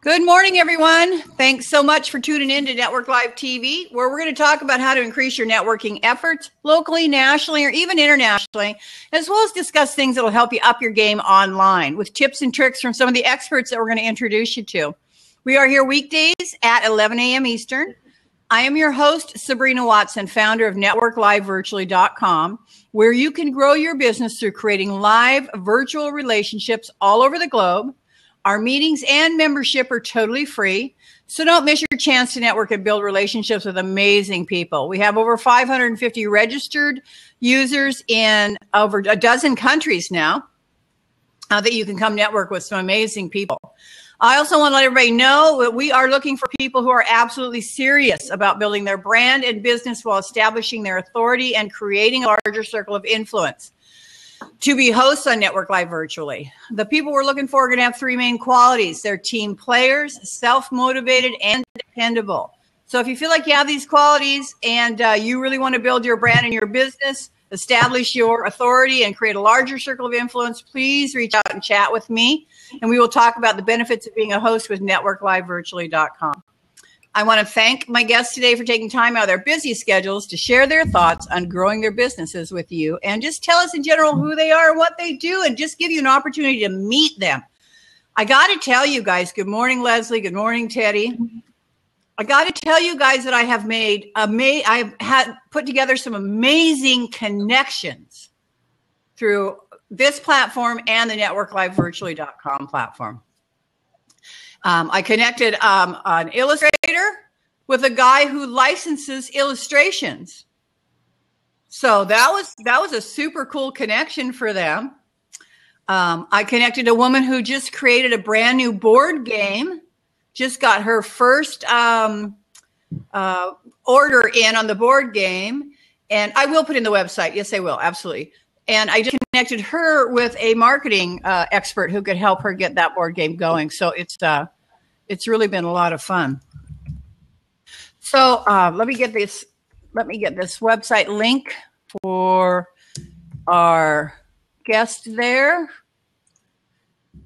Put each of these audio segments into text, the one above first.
Good morning, everyone. Thanks so much for tuning in to Network Live TV, where we're going to talk about how to increase your networking efforts locally, nationally, or even internationally, as well as discuss things that will help you up your game online with tips and tricks from some of the experts that we're going to introduce you to. We are here weekdays at 11 a.m. Eastern. I am your host, Sabrina Watson, founder of NetworkLiveVirtually.com, where you can grow your business through creating live virtual relationships all over the globe. Our meetings and membership are totally free, so don't miss your chance to network and build relationships with amazing people. We have over 550 registered users in over a dozen countries now that you can come network with some amazing people. I also want to let everybody know that we are looking for people who are absolutely serious about building their brand and business while establishing their authority and creating a larger circle of influence to be hosts on Network Live Virtually. The people we're looking for are going to have three main qualities. They're team players, self-motivated, and dependable. So if you feel like you have these qualities and you really want to build your brand and your business, establish your authority, and create a larger circle of influence, please reach out and chat with me, and we will talk about the benefits of being a host with NetworkLiveVirtually.com. I want to thank my guests today for taking time out of their busy schedules to share their thoughts on growing their businesses with you and just tell us in general who they are and what they do and just give you an opportunity to meet them. I got to tell you guys, good morning, Leslie. Good morning, Teddy. I got to tell you guys that I have put together some amazing connections through this platform and the NetworkLiveVirtually.com platform. I connected an illustrator with a guy who licenses illustrations. So that was a super cool connection for them. I connected a woman who just created a brand new board game, just got her first order in on the board game. And I will put in the website. Yes, I will. Absolutely. And I just connected her with a marketing expert who could help her get that board game going. So it's really been a lot of fun. So let me get this website link for our guest there.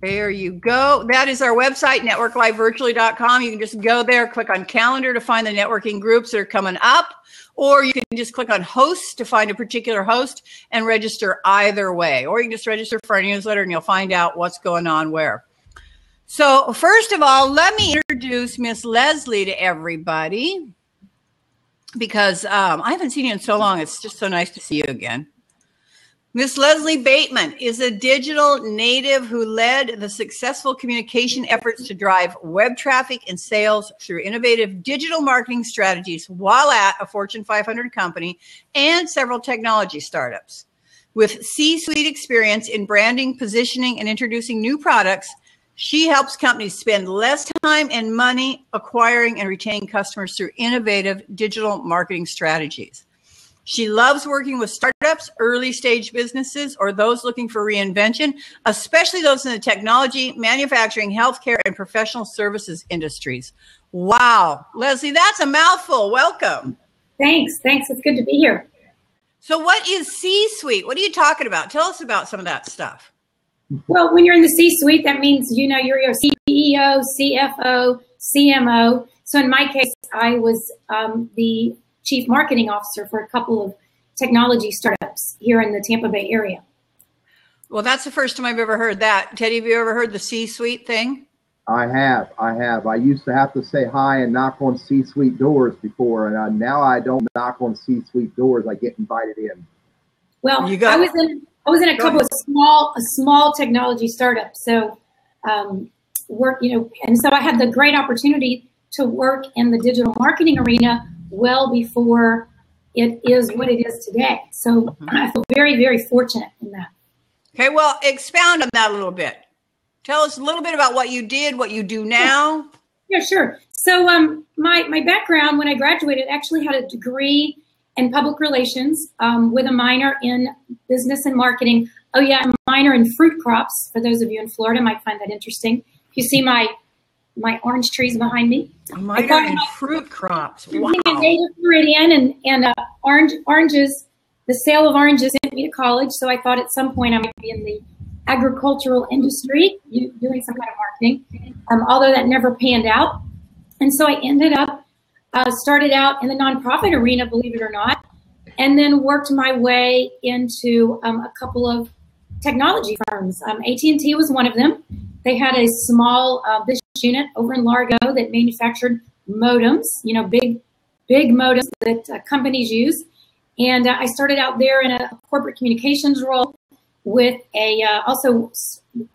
There you go. That is our website, NetworkLiveVirtually.com. You can just go there, click on calendar to find the networking groups that are coming up, or you can just click on hosts to find a particular host and register either way. Or you can just register for our newsletter and you'll find out what's going on where. So first of all, let me introduce Miss Leslie to everybody because I haven't seen you in so long. It's just so nice to see you again. Miss Leslie Bateman is a digital native who led the successful communication efforts to drive web traffic and sales through innovative digital marketing strategies while at a Fortune 500 company and several technology startups. With C-suite experience in branding, positioning, and introducing new products, she helps companies spend less time and money acquiring and retaining customers through innovative digital marketing strategies. She loves working with startups, early stage businesses, or those looking for reinvention, especially those in the technology, manufacturing, healthcare, and professional services industries. Wow. Leslie, that's a mouthful. Welcome. Thanks. It's good to be here. So what is C-suite? What are you talking about? Tell us about some of that stuff. Well, when you're in the C-suite, that means, you're your CEO, CFO, CMO. So in my case, I was the chief marketing officer for a couple of technology startups here in the Tampa Bay area. Well, that's the first time I've ever heard that. Teddy, have you ever heard the C-suite thing? I have. I used to have to say hi and knock on C-suite doors before, and now I don't knock on C-suite doors. I get invited in. Well, I was in a couple of small technology startups. So and so I had the great opportunity to work in the digital marketing arena well before it is what it is today. So I feel very, very fortunate in that. Okay, well, expound on that a little bit. Tell us a little bit about what you did, what you do now. Yeah, sure. So my background when I graduated, actually had a degree in public relations with a minor in business and marketing. Oh yeah, a minor in fruit crops. For those of you in Florida might find that interesting. You see my orange trees behind me. A minor in fruit crops. Wow. A native Floridian and oranges. The sale of oranges sent me to college, so I thought at some point I might be in the agricultural industry, doing some kind of marketing, although that never panned out. And so I ended up, started out in the nonprofit arena, believe it or not, and then worked my way into a couple of technology firms. AT&T was one of them. They had a small business unit over in Largo that manufactured modems, big modems that companies use. And I started out there in a corporate communications role with a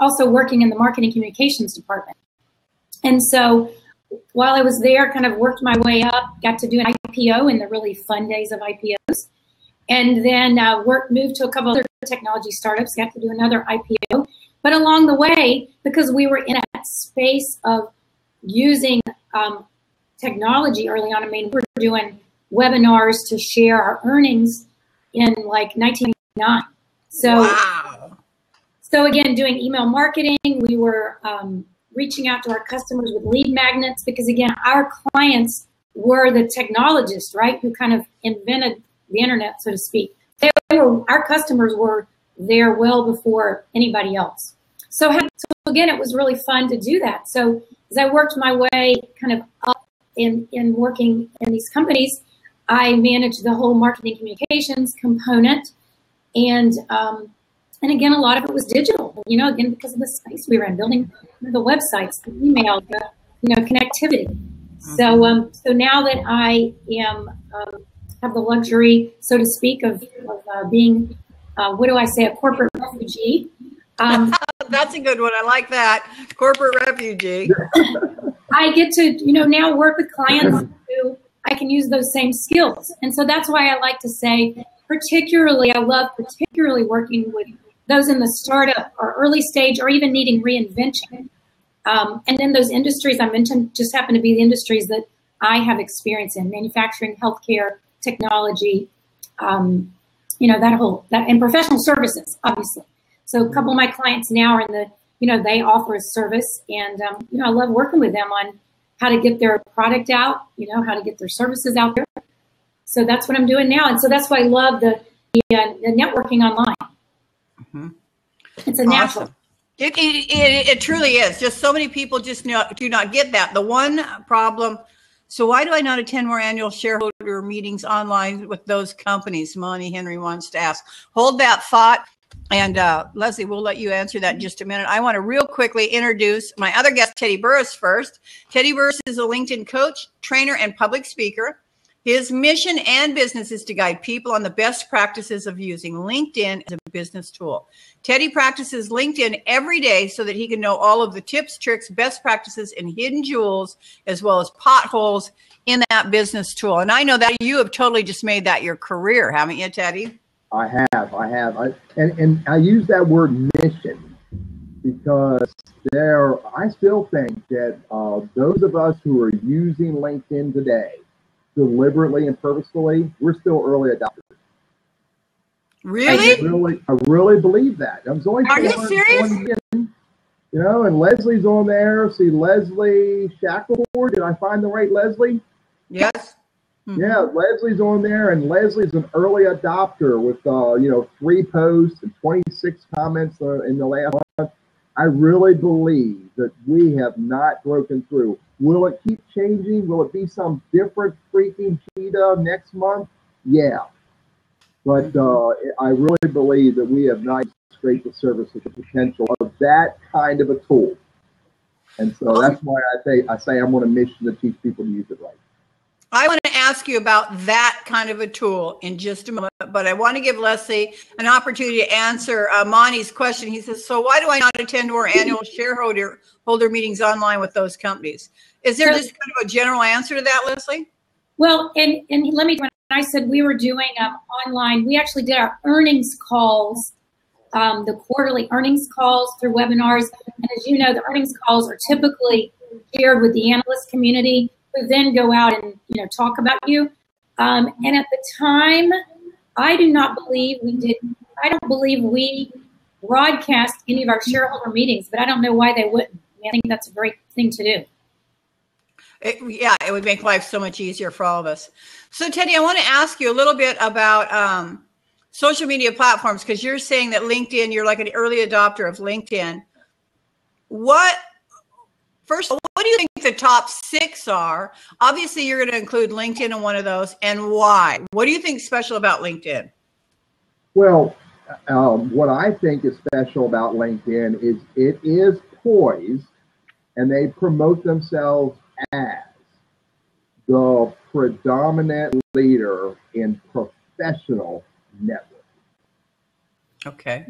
also working in the marketing communications department. And so while I was there, kind of worked my way up, got to do an IPO in the really fun days of IPOs. And then moved to a couple other technology startups, got to do another IPO. But along the way, because we were in that space of using technology early on, we were doing webinars to share our earnings in like 1999. So, wow. So again, doing email marketing, we were reaching out to our customers with lead magnets because, again, our clients were the technologists, right, who kind of invented the internet, so to speak. Our customers were there well before anybody else. So again, it was really fun to do that. So as I worked my way kind of up in working in these companies, I managed the whole marketing communications component. And again, a lot of it was digital, again, because of the space we were in, building the websites, the email, the connectivity. So now that I am have the luxury, so to speak, of being, what do I say, a corporate refugee. That's a good one. I like that. Corporate refugee. I get to, now work with clients who I can use those same skills. And so that's why I like to say, I love working with those in the startup or early stage or even needing reinvention. And then those industries I mentioned just happen to be the industries that I have experience in: manufacturing, healthcare, technology, and professional services, obviously. So a couple of my clients now are in the, they offer a service, and, I love working with them on how to get their product out, how to get their services out there. So that's what I'm doing now. And so that's why I love the networking online. Mm-hmm. It's a natural. It truly is. Just so many people just do not get that. The one problem, so why do I not attend more annual shareholder meetings online with those companies? Monty Henry wants to ask. Hold that thought. And Leslie, we'll let you answer that in just a minute. I want to real quickly introduce my other guest, Teddy Burris, first. Teddy Burris is a LinkedIn coach, trainer, and public speaker. His mission and business is to guide people on the best practices of using LinkedIn as a business tool. Teddy practices LinkedIn every day so that he can know all of the tips, tricks, best practices, and hidden jewels, as well as potholes in that business tool. And I know that you have totally just made that your career, haven't you, Teddy? I have. And I use that word mission because I still think that those of us who are using LinkedIn today, deliberately and purposefully, we're still early adopters. Really? I really believe that. Are you serious? And Leslie's on there. See Leslie Shackleford. Did I find the right Leslie? Yes. Mm-hmm. Yeah, Leslie's on there, and Leslie's an early adopter with 3 posts and 26 comments in the last month. I really believe that we have not broken through. Will it keep changing? Will it be some different freaking cheetah next month? Yeah. But I really believe that we have not scraped the surface of the potential of that kind of a tool. And so that's why I say I'm on a mission to teach people to use it right. I want to ask you about that kind of a tool in just a moment, but I want to give Leslie an opportunity to answer Monty's question. He says, so why do I not attend more annual shareholder meetings online with those companies? Is there just kind of a general answer to that, Leslie? Well, and let me, when I said we were doing online, we actually did our earnings calls, the quarterly earnings calls through webinars. And as you know, the earnings calls are typically shared with the analyst community, who then go out and talk about you. And at the time, I don't believe we broadcast any of our shareholder meetings, but I don't know why they wouldn't. I think that's a great thing to do. It would make life so much easier for all of us. So Teddy, I want to ask you a little bit about social media platforms, because you're saying that LinkedIn, you're like an early adopter of LinkedIn. First, what do you think the top 6 are? Obviously, you're going to include LinkedIn in one of those, and why? What do you think is special about LinkedIn? Well, what I think is special about LinkedIn is it is poised, and they promote themselves as the predominant leader in professional networking. Okay.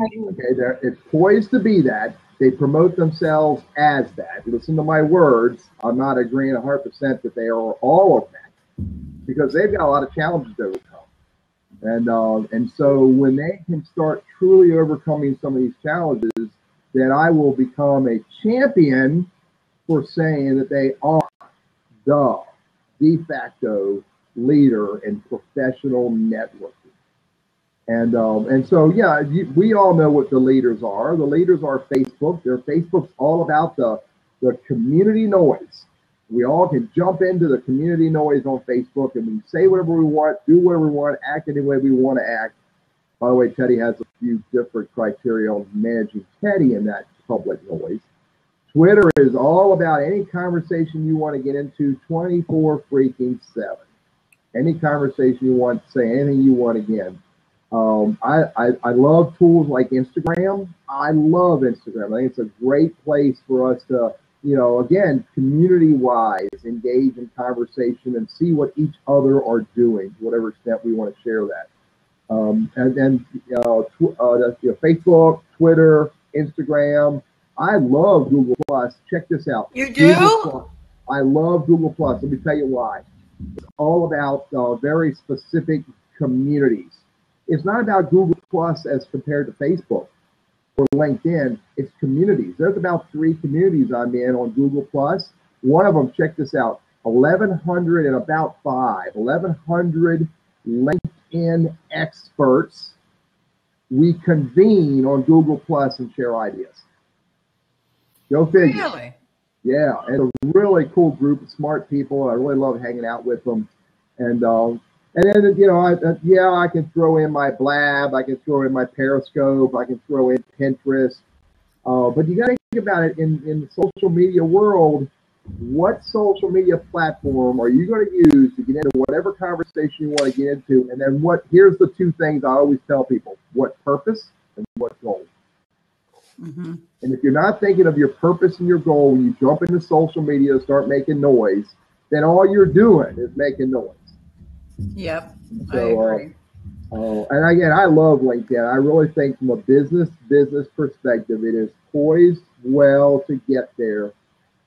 It's poised to be that. They promote themselves as that. Listen to my words. I'm not agreeing 100% that they are all of that, because they've got a lot of challenges to overcome. And so when they can start truly overcoming some of these challenges, then I will become a champion for saying that they are the de facto leader in professional networking. And so, yeah, we all know what the leaders are. The leaders are Facebook. Facebook's all about the community noise. We all can jump into the community noise on Facebook, and we say whatever we want, do whatever we want, act any way we want to act. By the way, Teddy has a few different criteria on managing Teddy in that public noise. Twitter is all about any conversation you want to get into 24/7. Any conversation you want, say anything you want again. I love tools like Instagram. I love Instagram. I think it's a great place for us to, again, community-wise, engage in conversation and see what each other are doing, to whatever extent we want to share that. And then Facebook, Twitter, Instagram. I love Google Plus. Check this out. You do? I love Google Plus. Let me tell you why. It's all about very specific communities. It's not about Google Plus as compared to Facebook or LinkedIn. It's communities. There's about 3 communities I'm in on Google Plus. One of them, check this out, 1,100 and about 1,100 LinkedIn experts. We convene on Google Plus and share ideas. Go figure. Really? Yeah, and a really cool group of smart people. I really love hanging out with them. And then, I can throw in my Blab, I can throw in my Periscope, I can throw in Pinterest. But you got to think about it in the social media world. What social media platform are you going to use to get into whatever conversation you want to get into? And then here's the 2 things I always tell people: what purpose and what goal. Mm-hmm. And if you're not thinking of your purpose and your goal when you jump into social media and start making noise, then all you're doing is making noise. Yep, so, I agree. And again, I love LinkedIn. I really think from a business perspective, it is poised well to get there.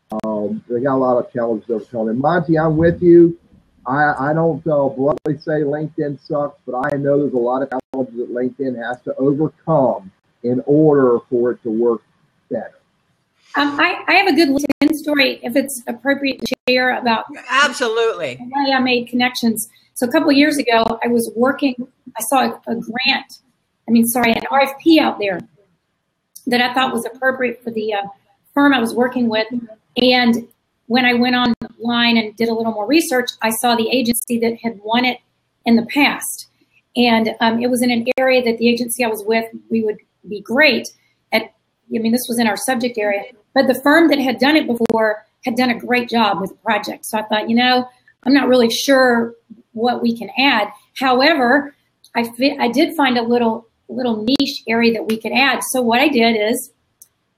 They got a lot of challenges to overcome. And Monty, I'm with you. I don't bluntly say LinkedIn sucks, but I know there's a lot of challenges that LinkedIn has to overcome in order for it to work better. I have a good LinkedIn story, if it's appropriate to share, about Absolutely why I made connections. So a couple of years ago, I was working, I saw an RFP out there that I thought was appropriate for the firm I was working with. And when I went online and did a little more research, I saw the agency that had won it in the past. And it was in an area that the agency I was with, we would be great at. This was in our subject area. But the firm that had done it before had done a great job with the project. So I thought, I'm not really sure what we can add. However, I did find a little niche area that we could add. So what I did is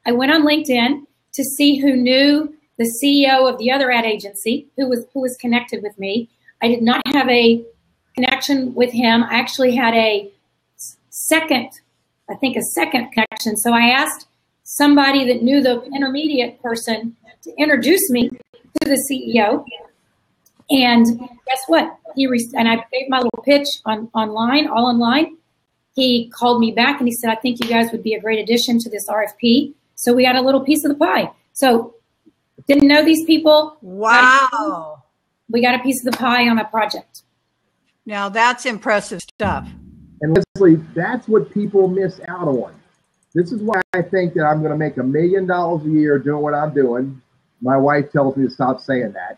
I went on LinkedIn to see who knew the CEO of the other ad agency, who was connected with me. I did not have a connection with him. I actually had a second connection. So I asked somebody that knew the intermediate person to introduce me to the CEO. And guess what? And I gave my little pitch online. He called me back and he said, I think you guys would be a great addition to this RFP. So we got a little piece of the pie. So didn't know these people. Wow. We got a piece of the pie on a project. Now that's impressive stuff. And Leslie, that's what people miss out on. This is why I think that I'm going to make $1 million a year doing what I'm doing. My wife tells me to stop saying that,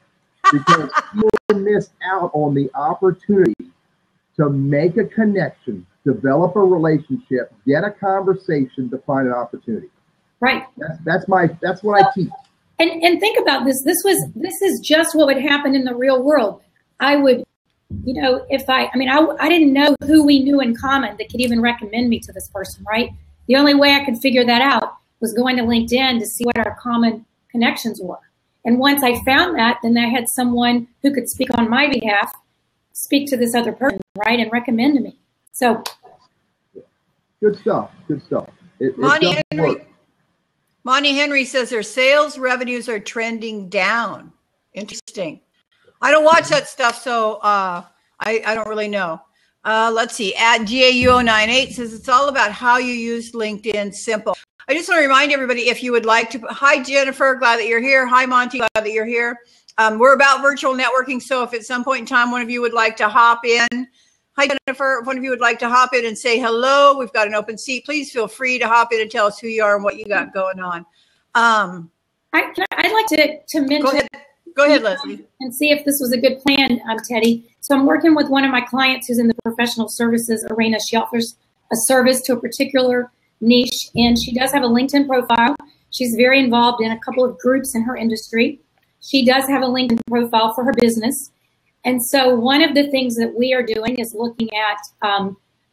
because people miss out on the opportunity to make a connection develop a relationship, get a conversation to find an opportunity. Right. That's what I teach. And think about this. This is just what would happen in the real world. I would, I didn't know who we knew in common that could even recommend me to this person, right? The only way I could figure that out was going to LinkedIn to see what our common connections were. And once I found that, then I had someone who could speak on my behalf, speak to this other person, right, and recommend to me. So, good stuff. Monty Henry says their sales revenues are trending down. Interesting. I don't watch that stuff, so I don't really know. Let's see. At GAU098 says it's all about how you use LinkedIn. Simple. I just want to remind everybody, if you would like to. Hi, Jennifer. Glad that you're here. Hi, Monty. Glad that you're here. We're about virtual networking, so if at some point in time one of you would like to hop in. Hi, Jennifer. If one of you would like to hop in and say hello, we've got an open seat. Please feel free to hop in and tell us who you are and what you got going on. I'd like to mention. Go ahead, Leslie. And see if this was a good plan, Teddy. So I'm working with one of my clients who's in the professional services arena. She offers a service to a particular niche, and she does have a LinkedIn profile. She's very involved in a couple of groups in her industry. She does have a LinkedIn profile for her business. And so one of the things that we are doing is looking at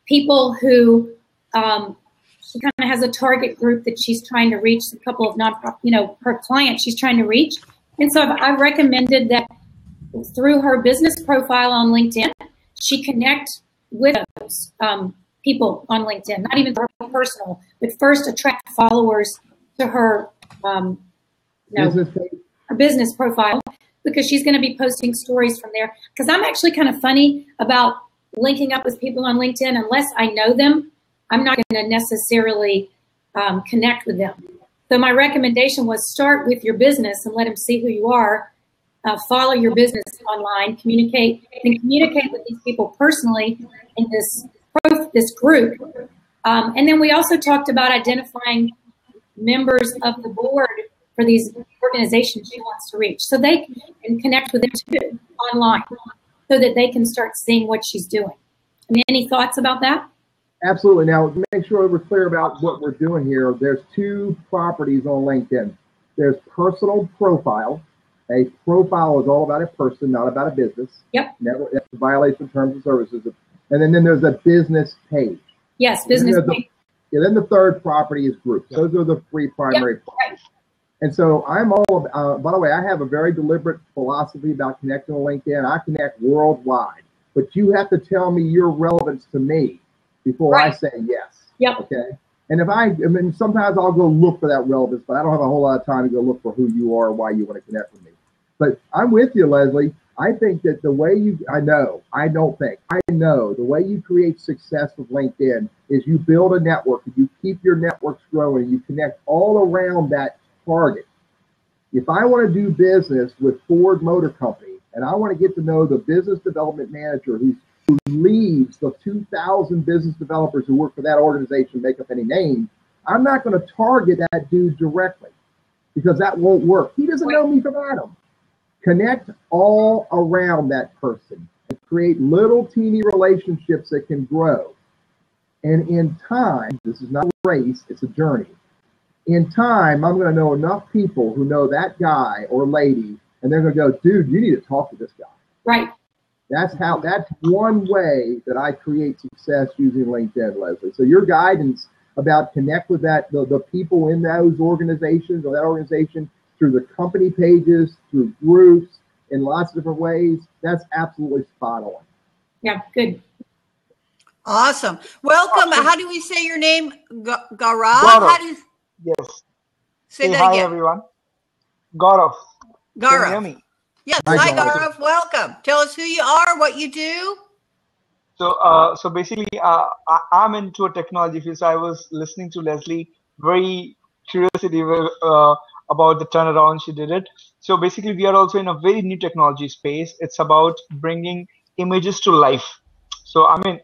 people who she kind of has a target group that she's trying to reach, a couple of nonprofit, her clients she's trying to reach. And so I've recommended that through her business profile on LinkedIn, she connect with those people on LinkedIn, not even her personal, but first attract followers to her, her business profile, because she's going to be posting stories from there. Because I'm actually kind of funny about linking up with people on LinkedIn. Unless I know them, I'm not going to necessarily connect with them. So my recommendation was start with your business and let them see who you are. Follow your business online, communicate with these people personally in this group. And then we also talked about identifying members of the board for these organizations she wants to reach, so they can connect with them too online, so that they can start seeing what she's doing. I mean, any thoughts about that? Absolutely. Now, make sure we're clear about what we're doing here. There's two properties on LinkedIn. There's personal profile. A profile is all about a person, not about a business. Yep. Never, it's a violation of terms of services. And then there's a business page. Yes, business page. Then the third property is groups. Yep. Those are the three primary properties. And so I'm all about, by the way, I have a very deliberate philosophy about connecting on LinkedIn. I connect worldwide, but you have to tell me your relevance to me before I say yes. Yep. Okay. And sometimes I'll go look for that relevance, but I don't have a whole lot of time to go look for who you are, why you want to connect with me. But I'm with you, Leslie. I think that the way I know the way you create success with LinkedIn is you build a network, and you keep your networks growing, you connect all around that target. If I want to do business with Ford Motor Company, and I want to get to know the business development manager who leads the 2,000 business developers who work for that organization, make up any name, I'm not going to target that dude directly, because that won't work. He doesn't know me from Adam. Connect all around that person and create little teeny relationships that can grow. And in time, this is not a race, it's a journey. In time, I'm going to know enough people who know that guy or lady, and they're going to go, dude, you need to talk to this guy. Right. That's one way that I create success using LinkedIn, Leslie. So your guidance about connect with the people in those organizations or that organization through the company pages, through groups, in lots of different ways, that's absolutely spot on. Yeah, good. Awesome. Welcome. How do we say your name? Gaurav? How do you... Yes. Say that hi, again. Everyone. Gaurav. Can you hear me? Yes. Hi, Gaurav. Welcome. Tell us who you are, what you do. So basically, I'm into a technology field. So I was listening to Leslie, very curiosity about the turnaround she did it. So basically, we are also in a very new technology space. It's about bringing images to life. So I mean,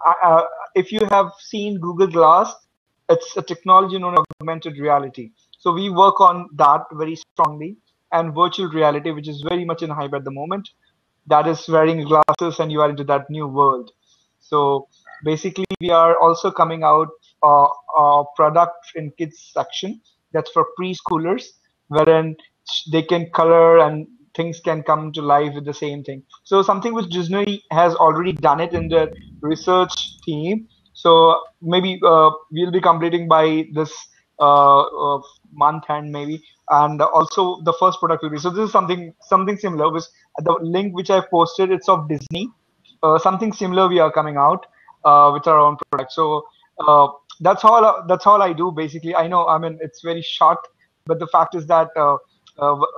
if you have seen Google Glass, it's a technology known as augmented reality. So we work on that very strongly, and virtual reality, which is very much in hype at the moment. That is wearing glasses and you are into that new world. So basically, we are also coming out a product in kids section that's for preschoolers, wherein they can color and things can come to life with the same thing. So something which Disney has already done it in their research team. So maybe we'll be completing by this month end maybe, and also the first product will be. So this is something similar. With the link which I posted, it's of Disney. Something similar we are coming out with our own product. So that's all I do basically. I know, I mean, it's very short, but the fact is that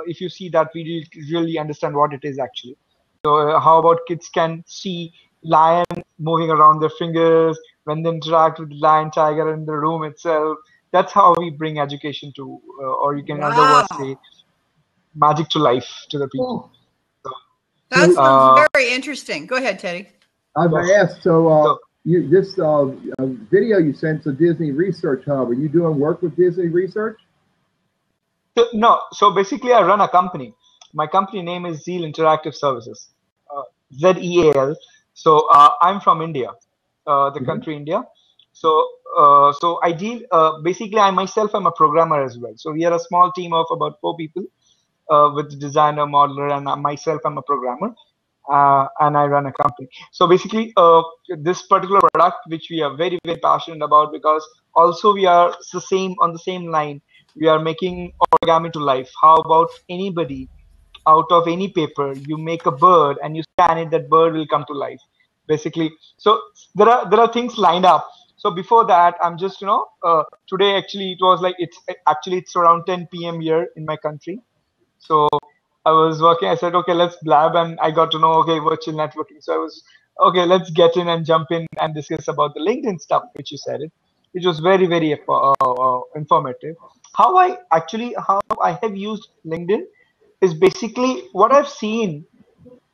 if you see that video, you really understand what it is actually. So how about kids can see lion moving around their fingers when they interact with the lion, tiger in the room itself. That's how we bring education to, or you can in other words say, magic to life to the people. So, that sounds very interesting. Go ahead, Teddy. I was going to ask, this video you sent to Disney Research Hub, are you doing work with Disney Research? No. So basically, I run a company. My company name is Zeal Interactive Services, ZEAL. So I'm from India, the country India. So I deal, basically I myself am a programmer as well. So we are a small team of about 4 people with the designer, modeler, and myself, I'm a programmer. And I run a company. So basically, this particular product, which we are very, very passionate about, because also we are on the same line. We are making origami to life. How about anybody out of any paper, you make a bird and you scan it, that bird will come to life, basically. So there are things lined up. So before that, I'm just, today actually it was like, it's around 10 p.m. here in my country. So I was working, I said, okay, let's blab, and I got to know, okay, virtual networking. So I was, okay, let's get in and jump in and discuss about the LinkedIn stuff, which you said it. It was very, very informative. How I have used LinkedIn is basically what I've seen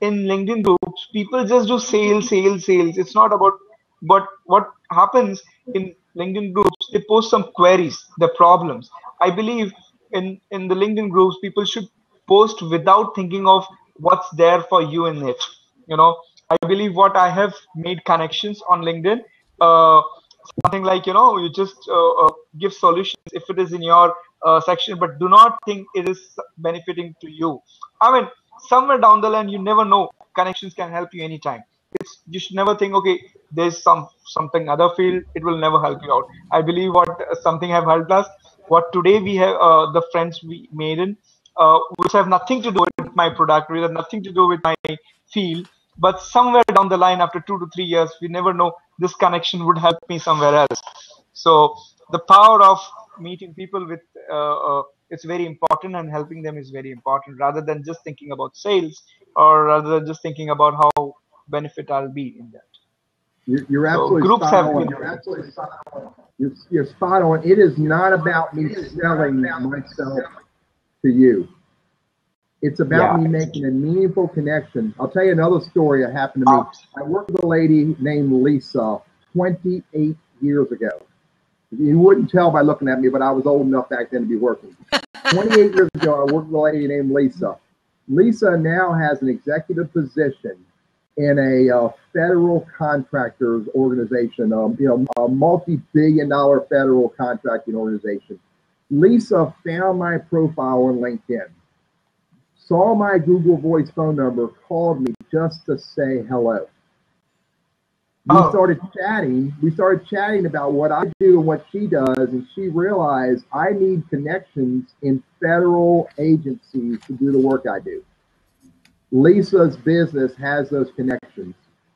in LinkedIn groups. People just do sales. It's not about, but what happens in LinkedIn groups, they post some queries, the problems. I believe in the LinkedIn groups, people should post without thinking of what's there for you in it. I believe what I have made connections on LinkedIn, something like, you just give solutions if it is in your section, but do not think it is benefiting to you. I mean, somewhere down the line, you never know, connections can help you anytime. You should never think, okay, there's something other field, it will never help you out. I believe what something have helped us, what today we have, the friends we made in, which have nothing to do with my product, which have nothing to do with my field, but somewhere down the line, after 2 to 3 years, we never know, this connection would help me somewhere else. So the power of meeting people with, it's very important, and helping them is very important, rather than just thinking about sales, or rather than just thinking about how benefit I'll be in that. You're absolutely spot on. You're absolutely spot on. You're spot on. It is not about me selling myself to you. It's about me making a meaningful connection. I'll tell you another story that happened to me. I worked with a lady named Lisa 28 years ago. You wouldn't tell by looking at me, but I was old enough back then to be working. 28 years ago, I worked with a lady named Lisa. Lisa now has an executive position in a federal contractors organization, a multi-billion-dollar federal contracting organization. Lisa found my profile on LinkedIn, saw my Google Voice phone number, called me just to say hello. We started chatting. We started chatting about what I do and what she does, and she realized I need connections in federal agencies to do the work I do. Lisa's business has those connections.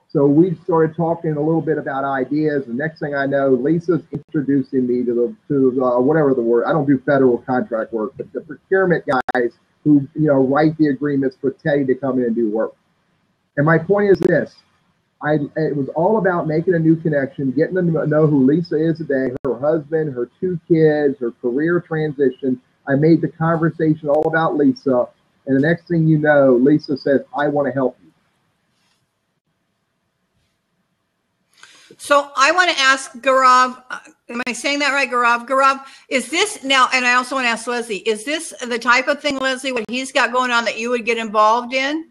So we started talking a little bit about ideas. The next thing I know, Lisa's introducing me to whatever the word. I don't do federal contract work, but the procurement guys who write the agreements for Teddy to come in and do work. And my point is this: it was all about making a new connection, getting them to know who Lisa is today, her husband, her 2 kids, her career transition. I made the conversation all about Lisa. And the next thing you know, Lisa says, I want to help you. So I want to ask Gaurav, am I saying that right, Gaurav? Gaurav, is this now, and I also want to ask Leslie, is this the type of thing, Leslie, what he's got going on that you would get involved in?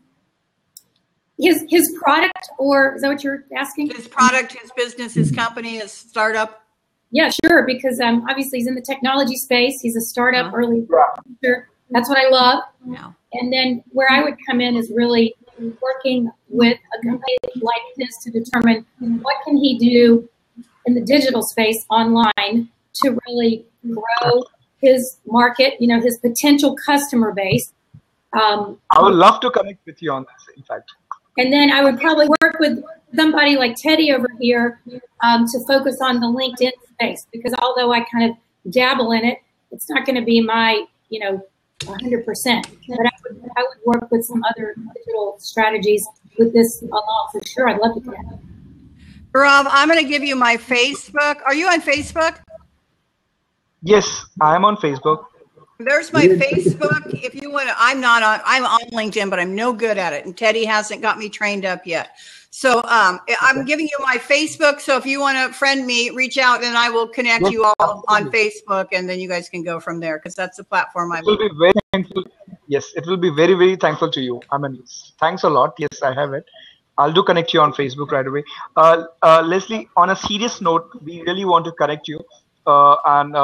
His product, or is that what you're asking? His product, his business, his company, his startup. Yeah, sure. Because obviously he's in the technology space. He's a startup early adopter. That's what I love. Yeah. And then where I would come in is really working with a company like this to determine what can he do in the digital space online to really grow his market, his potential customer base. I would love to connect with you on this, in fact. And then I would probably work with somebody like Teddy over here to focus on the LinkedIn space, because although I kind of dabble in it, it's not going to be my, 100%. But I would work with some other digital strategies with this along for sure. I'd love to connect. Rob, I'm going to give you my Facebook. Are you on Facebook? Yes, I'm on Facebook. There's my Facebook. If you want to, I'm on LinkedIn, but I'm no good at it. And Teddy hasn't got me trained up yet. So I'm giving you my Facebook. So if you want to friend me, reach out and I will connect you all on Facebook, and then you guys can go from there, because that's the platform I'm. It will be very thankful. Yes, it will be very, very thankful to you. I mean, thanks a lot. Yes, I have it. I'll do connect you on Facebook right away. Leslie, on a serious note, we really want to connect you. And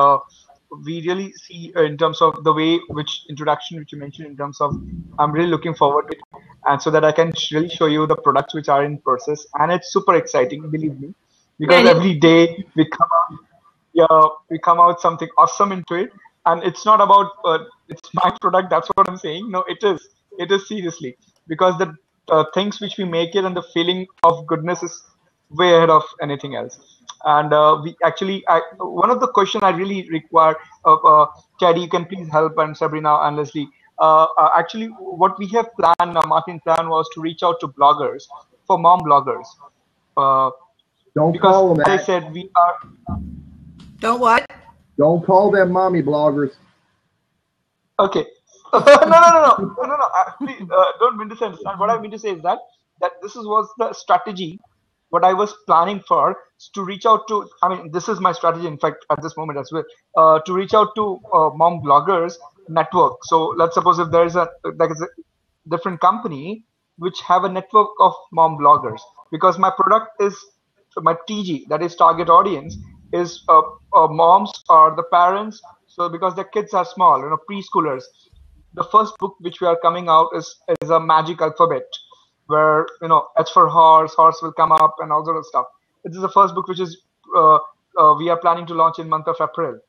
we really see in terms of the way which you mentioned in terms of, I'm really looking forward to it, and so that I can really show you the products which are in process, and it's super exciting, believe me, because every day we come out something awesome into it, and it's not about it's my product, that's what I'm saying. No, it is seriously, because the things which we make it and the feeling of goodness is way ahead of anything else. And we actually, one of the questions I really require, Teddy, you can please help, and Sabrina and Leslie. Actually, what we have planned, marketing plan, was to reach out to bloggers, for mom bloggers. Don't call them. As I said, we are. Don't what? Don't call them mommy bloggers. Okay. No. Please, don't misunderstand. What I mean to say is that this was the strategy. What I was planning for is to reach out to, this is my strategy, in fact, at this moment as well, to reach out to mom bloggers network. So let's suppose if there is a different company which have a network of mom bloggers, because my product is, my TG, that is target audience, is moms or the parents. So because their kids are small, preschoolers, the first book which we are coming out is a magic alphabet, where H for horse will come up and all sort of stuff. This is the first book which is we are planning to launch in month of April.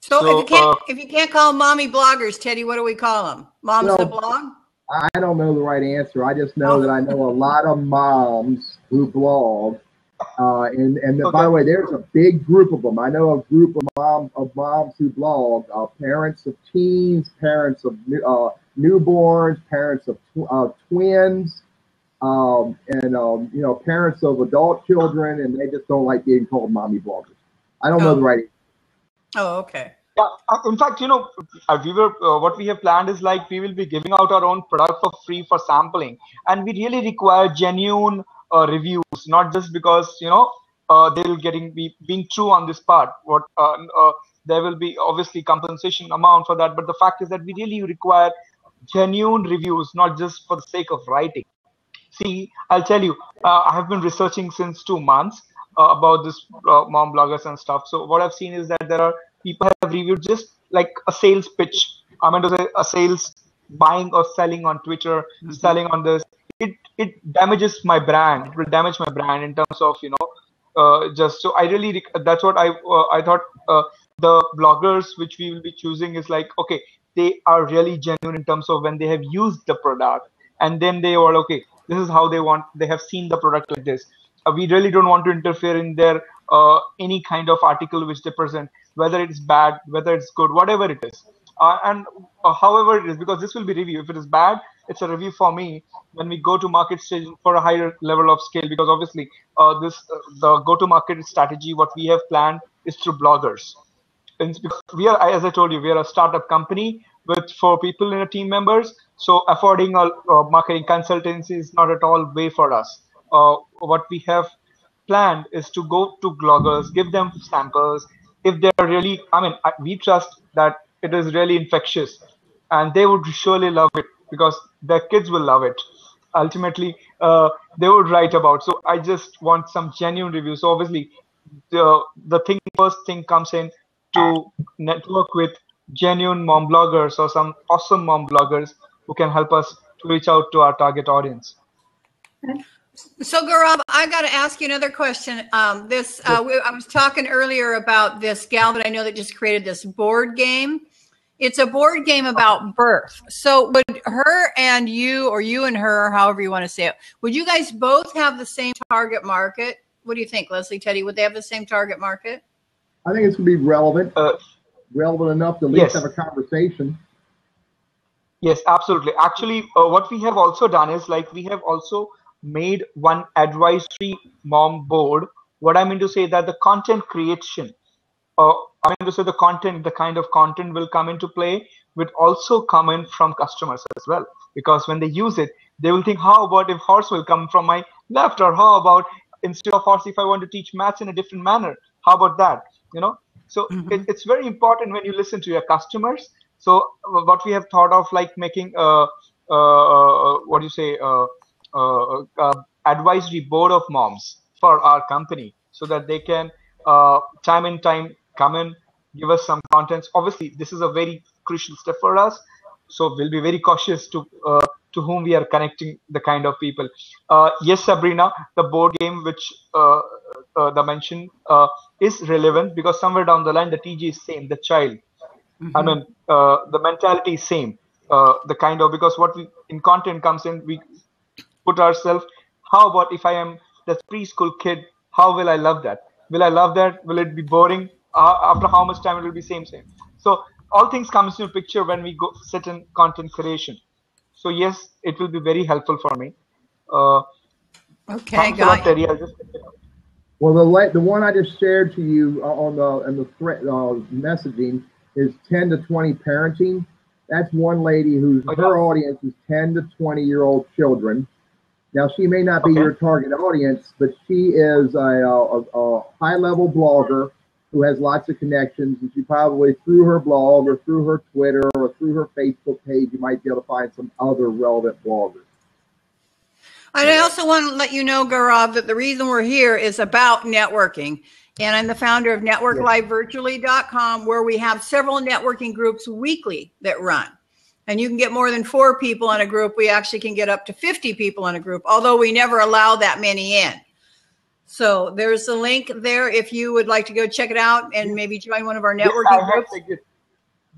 So if you can't call them mommy bloggers, Teddy, what do we call them? Moms to blog? I don't know the right answer. I just know that I know a lot of moms who blog. And by the way, there's a big group of them. I know a group of moms who blog, parents of teens, parents of newborns, parents of twins, and parents of adult children, and they just don't like being called mommy bloggers. I don't know the right answer. Oh, okay. Yeah, in fact, what we have planned is like we will be giving out our own product for free for sampling, and we really require genuine reviews, not just because they'll being true on this part. What there will be obviously compensation amount for that, but the fact is that we really require genuine reviews, not just for the sake of writing. See, I'll tell you, I have been researching since 2 months about this mom bloggers and stuff. So what I've seen is that there are people have reviewed just like a sales pitch. I meant to say a sales buying or selling on Twitter, selling on this. It damages my brand. It will damage my brand in terms of just so I really that's what I thought the bloggers which we will be choosing is like, okay, they are really genuine in terms of when they have used the product, and then they are okay, this is how they have seen the product like this. We really don't want to interfere in their any kind of article which they present, whether it's bad, whether it's good, whatever it is. And however it is, because this will be review. If it is bad, it's a review for me when we go to market stage for a higher level of scale, because obviously the go-to-market strategy, what we have planned is through bloggers. And we are, as I told you, we are a startup company with 4 people in a team members. So affording a marketing consultancy is not at all way for us. What we have planned is to go to bloggers, give them samples. If they're really, we trust that it is really infectious, and they would surely love it because their kids will love it. ultimately they would write about. So I just want some genuine reviews. So obviously, the first thing comes in to network with genuine mom bloggers or some awesome mom bloggers who can help us to reach out to our target audience. So Gaurav, I got to ask you another question. I was talking earlier about this gal that I know that just created this board game. It's a board game about birth. So would her and you, or you and her, however you want to say it, would you guys both have the same target market? What do you think, Leslie, Teddy? Would they have the same target market? I think it's going to be relevant enough to at least have a conversation. Yes, absolutely. Actually, what we have also done is we have also made one advisory mom board. What I mean to say that the content creation, I mean to say the kind of content will come into play would also come in from customers as well. Because when they use it, they will think, how about if horse will come from my left, or how about instead of horse, if I want to teach maths in a different manner, how about that? So it's very important when you listen to your customers. So what we have thought of, making advisory board of moms for our company, so that they can time and time come in, give us some contents. Obviously, this is a very crucial step for us, so we'll be very cautious to whom we are connecting the kind of people. Yes, Sabrina, the board game which the mention is relevant, because somewhere down the line the TG is same, the child. I mean, the mentality is same. The kind of, because what we in content comes in, we put ourselves, how about if I am the preschool kid, how will I love that? Will I love that? Will it be boring? After how much time it will be same. So all things come into picture when we go sit in content creation. So yes, it will be very helpful for me. Okay, got Terry. I'll just well, the one I just shared to you on the thread messaging is 10 to 20 parenting. That's one lady whose her audience is 10 to 20-year-old children. Now, she may not be your target audience, but she is a high-level blogger who has lots of connections, and she probably, through her blog or through her Twitter or through her Facebook page, you might be able to find some other relevant bloggers. I also want to let you know, Gaurav, that the reason we're here is about networking. And I'm the founder of networklivevirtually.com, where we have several networking groups weekly that run. And you can get more than 4 people on a group. We actually can get up to 50 people in a group, although we never allow that many in. So there's a link there if you would like to go check it out and maybe join one of our networking groups.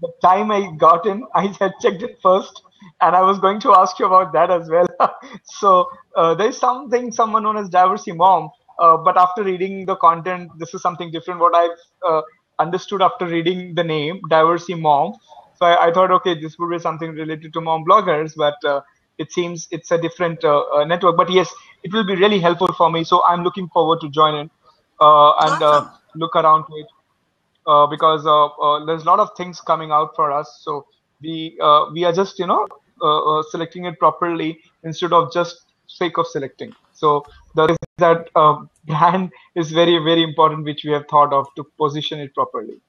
The time I got in, I had checked it first, and I was going to ask you about that as well. So there's someone known as Diversity Mom, but after reading the content, this is something different. What I've understood after reading the name, Diversity Mom. So I thought, okay, this would be something related to mom bloggers, but it seems it's a different network. But yes, it will be really helpful for me. So I'm looking forward to join in and look around to it because there's a lot of things coming out for us. So we are just, selecting it properly instead of just sake of selecting. So that brand is very, very important, which we have thought of to position it properly.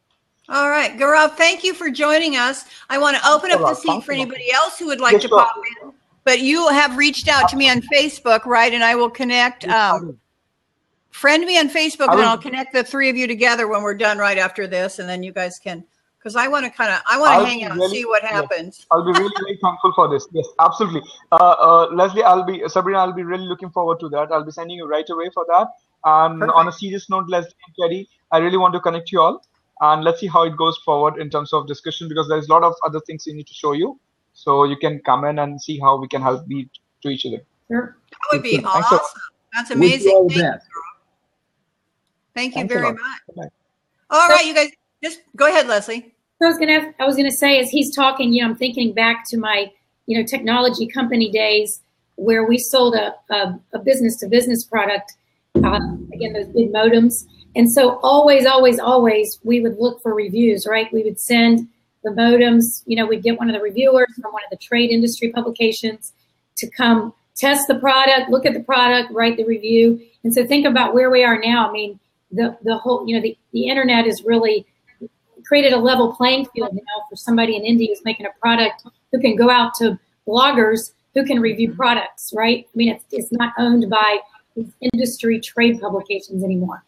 All right, Gaurav, thank you for joiing us. I want to open up the seat for anybody else who would like to pop in. But you have reached out to me on Facebook, right? And I will connect. Friend me on Facebook, and I'll connect the 3 of you together when we're done right after this, and then you guys can. Because I want to hang out and see what happens. Yes, I'll be really, really thankful for this. Yes, absolutely. Leslie, Sabrina, I'll be really looking forward to that. I'll be sending you right away for that. And on a serious note, Leslie and Teddy, I really want to connect you all. And let's see how it goes forward in terms of discussion, because there's a lot of other things we need to show you. So you can come in and see how we can help be to each other. Sure. That would be awesome. That's amazing. Thank you very much. All right, you guys, just go ahead, Leslie. I was gonna say, as he's talking, I'm thinking back to my, technology company days where we sold a business to business product. Again, those big modems. And so always, we would look for reviews, right? We would send the modems, we'd get one of the reviewers from one of the trade industry publications to come test the product, look at the product, write the review. And so think about where we are now. I mean, the whole, the internet has really created a level playing field now for somebody in India who's making a product who can go out to bloggers who can review products, right? I mean, it's not owned by these industry trade publications anymore.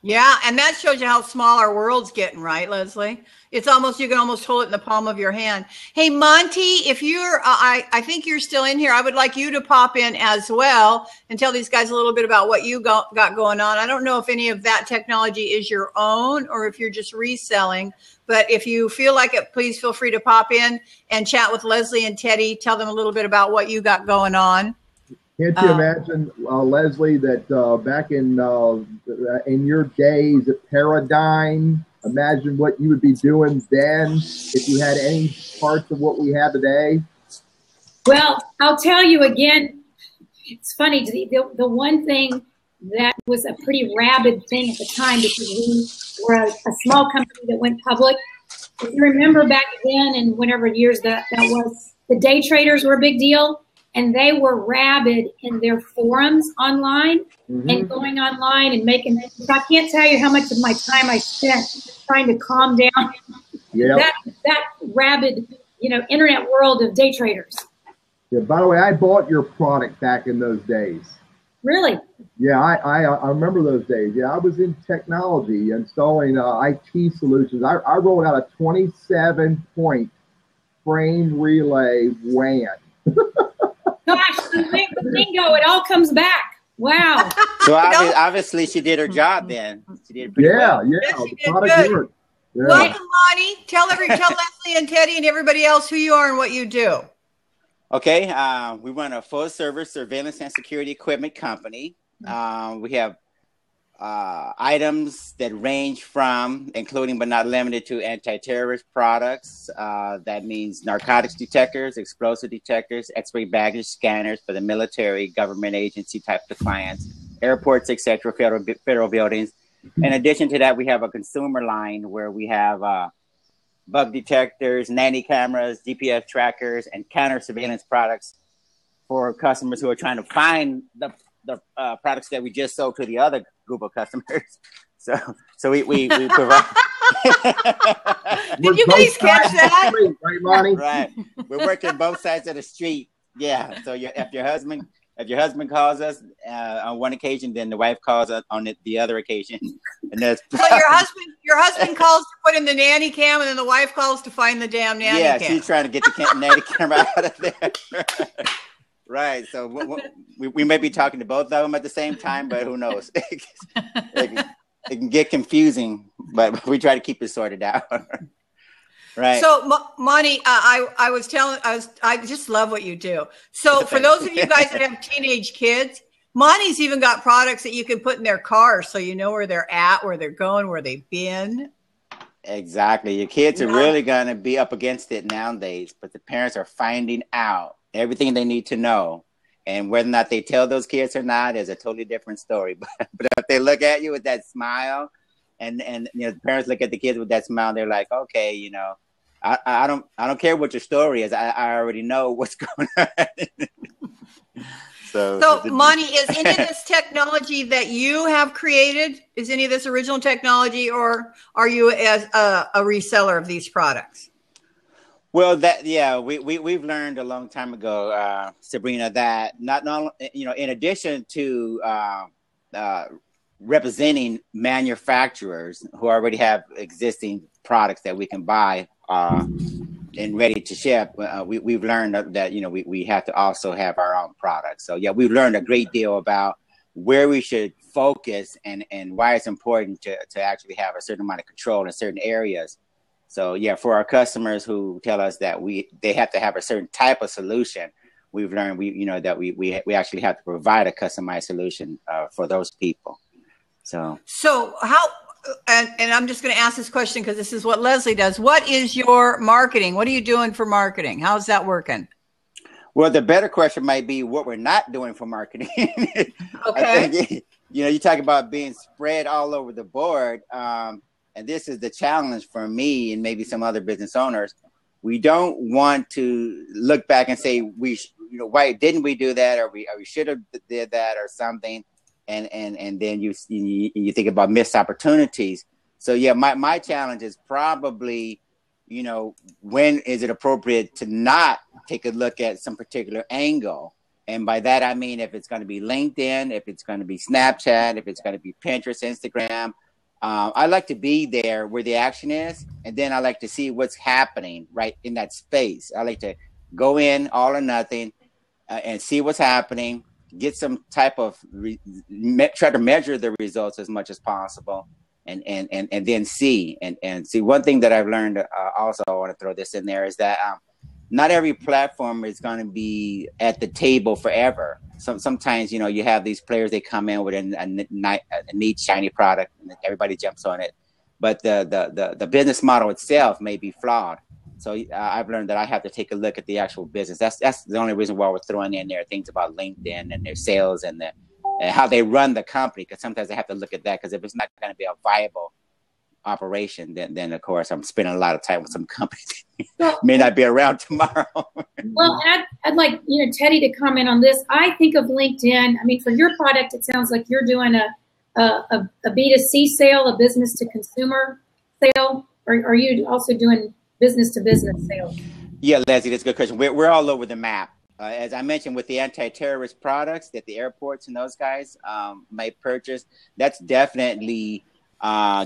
Yeah, and that shows you how small our world's getting, right, Leslie? It's almost, you can almost hold it in the palm of your hand. Hey, Monty, if you're, I think you're still in here. I would like you to pop in as well and tell these guys a little bit about what you got going on. I don't know if any of that technology is your own or if you're just reselling, but if you feel like it, please feel free to pop in and chat with Leslie and Teddy. Tell them a little bit about what you got going on. Can't you imagine, Leslie, that back in your days at Paradigm, imagine what you would be doing then if you had any parts of what we have today? Well, I'll tell you again, it's funny, the one thing that was a pretty rabid thing at the time, because we were a small company that went public. If you remember back then and whatever years that was, the day traders were a big deal. And they were rabid in their forums online and going online and making it. So I can't tell you how much of my time I spent trying to calm down that rabid, internet world of day traders. Yeah. By the way, I bought your product back in those days. Really? Yeah, I remember those days. Yeah, I was in technology, installing IT solutions. I rolled out a 27-point frame relay WAN. Gosh, the bingo, it all comes back. Wow. So obviously she did her job then. She did pretty well. Yeah, yes, the product worked. Yeah. Welcome, Lonnie. Tell Leslie and Teddy and everybody else who you are and what you do. Okay, we run a full-service surveillance and security equipment company. We have items that range from, including but not limited to, anti-terrorist products. That means narcotics detectors, explosive detectors, X-ray baggage scanners for the military, government agency type of clients, airports, etc., federal buildings. In addition to that, we have a consumer line where we have bug detectors, nanny cameras, GPS trackers, and counter surveillance products for customers who are trying to find the products that we just sold to the other group of customers. So we provide. Did you guys catch that? Right, Lonnie? Right. We're working both sides of the street. Yeah. So if your husband calls us on one occasion, then the wife calls us on the other occasion. And that's so your husband calls to put in the nanny cam, and then the wife calls to find the damn nanny cam. Yeah, she's trying to get the nanny camera out of there. Right. So we may be talking to both of them at the same time, but who knows? It can get confusing, but we try to keep it sorted out. Right. So, Monty, I just love what you do. So for those of you guys that have teenage kids, Monty's even got products that you can put in their cars so you know where they're at, where they're going, where they've been. Exactly. Your kids are really going to be up against it nowadays, but the parents are finding out everything they need to know. And whether or not they tell those kids or not is a totally different story. But if they look at you with that smile and the parents look at the kids with that smile, they're like, okay, I don't care what your story is. I already know what's going on. So Monty, is any of this technology that you have created, is any of this original technology, or are you as a reseller of these products? Well, we've learned a long time ago, Sabrina, that not in addition to representing manufacturers who already have existing products that we can buy and ready to ship, we've learned that we have to also have our own products. So we've learned a great deal about where we should focus and why it's important to actually have a certain amount of control in certain areas. So for our customers who tell us that they have to have a certain type of solution, we've learned that we actually have to provide a customized solution for those people. So how, and I'm just going to ask this question because this is what Leslie does. What is your marketing? What are you doing for marketing? How's that working? Well, the better question might be what we're not doing for marketing. Okay. I think, you talk about being spread all over the board. And this is the challenge for me and maybe some other business owners. We don't want to look back and say, why didn't we do that? Or we should have did that or something. And then you think about missed opportunities. So my challenge is probably, when is it appropriate to not take a look at some particular angle? And by that, I mean, if it's going to be LinkedIn, if it's going to be Snapchat, if it's going to be Pinterest, Instagram, I like to be there where the action is. And then I like to see what's happening right in that space. I like to go in all or nothing and see what's happening, get some type of, try to measure the results as much as possible. And then see. And see, one thing that I've learned also, I want to throw this in there, is that not every platform is going to be at the table forever. Sometimes, you have these players, they come in with a neat, shiny product, and everybody jumps on it. But the business model itself may be flawed. So I've learned that I have to take a look at the actual business. That's the only reason why we're throwing in there things about LinkedIn and their sales and how they run the company. Because sometimes I have to look at that, because if it's not going to be a viable operation, then of course I'm spending a lot of time with some companies that may not be around tomorrow. Well, I'd like Teddy to comment on this. I think of LinkedIn. I mean, for your product, it sounds like you're doing a B2C sale, a business to consumer sale, or are you also doing business to business sales? Yeah, Leslie, that's a good question. We're all over the map. As I mentioned, with the anti-terrorist products that the airports and those guys may purchase, that's definitely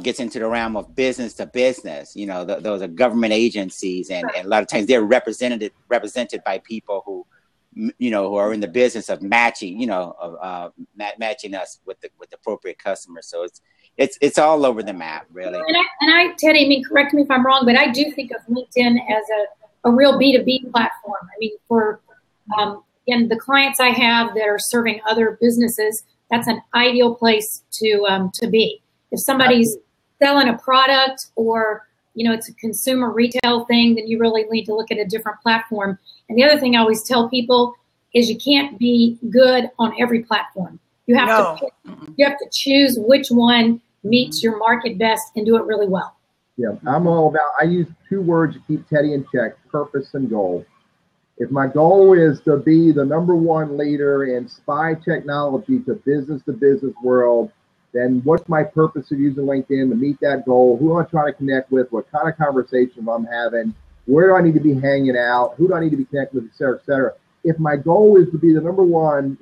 gets into the realm of business to business. Those are government agencies, and a lot of times they're represented by people who are in the business of matching, matching us with the appropriate customers. So it's all over the map, really. And I, Teddy, I mean, correct me if I'm wrong, but I do think of LinkedIn as a real B2B platform. I mean, for and the clients I have that are serving other businesses, that's an ideal place to be. If somebody's selling a product, or it's a consumer retail thing, then you really need to look at a different platform. And the other thing I always tell people is you can't be good on every platform. You have to choose which one meets your market best and do it really well. Yeah, I'm all about, I use 2 words to keep Teddy in check: purpose and goal. If my goal is to be the #1 leader in spy technology to business world, then what's my purpose of using LinkedIn to meet that goal? Who am I trying to connect with? What kind of conversations I'm having? Where do I need to be hanging out? Who do I need to be connected with, et cetera, et cetera? If my goal is to be the #1,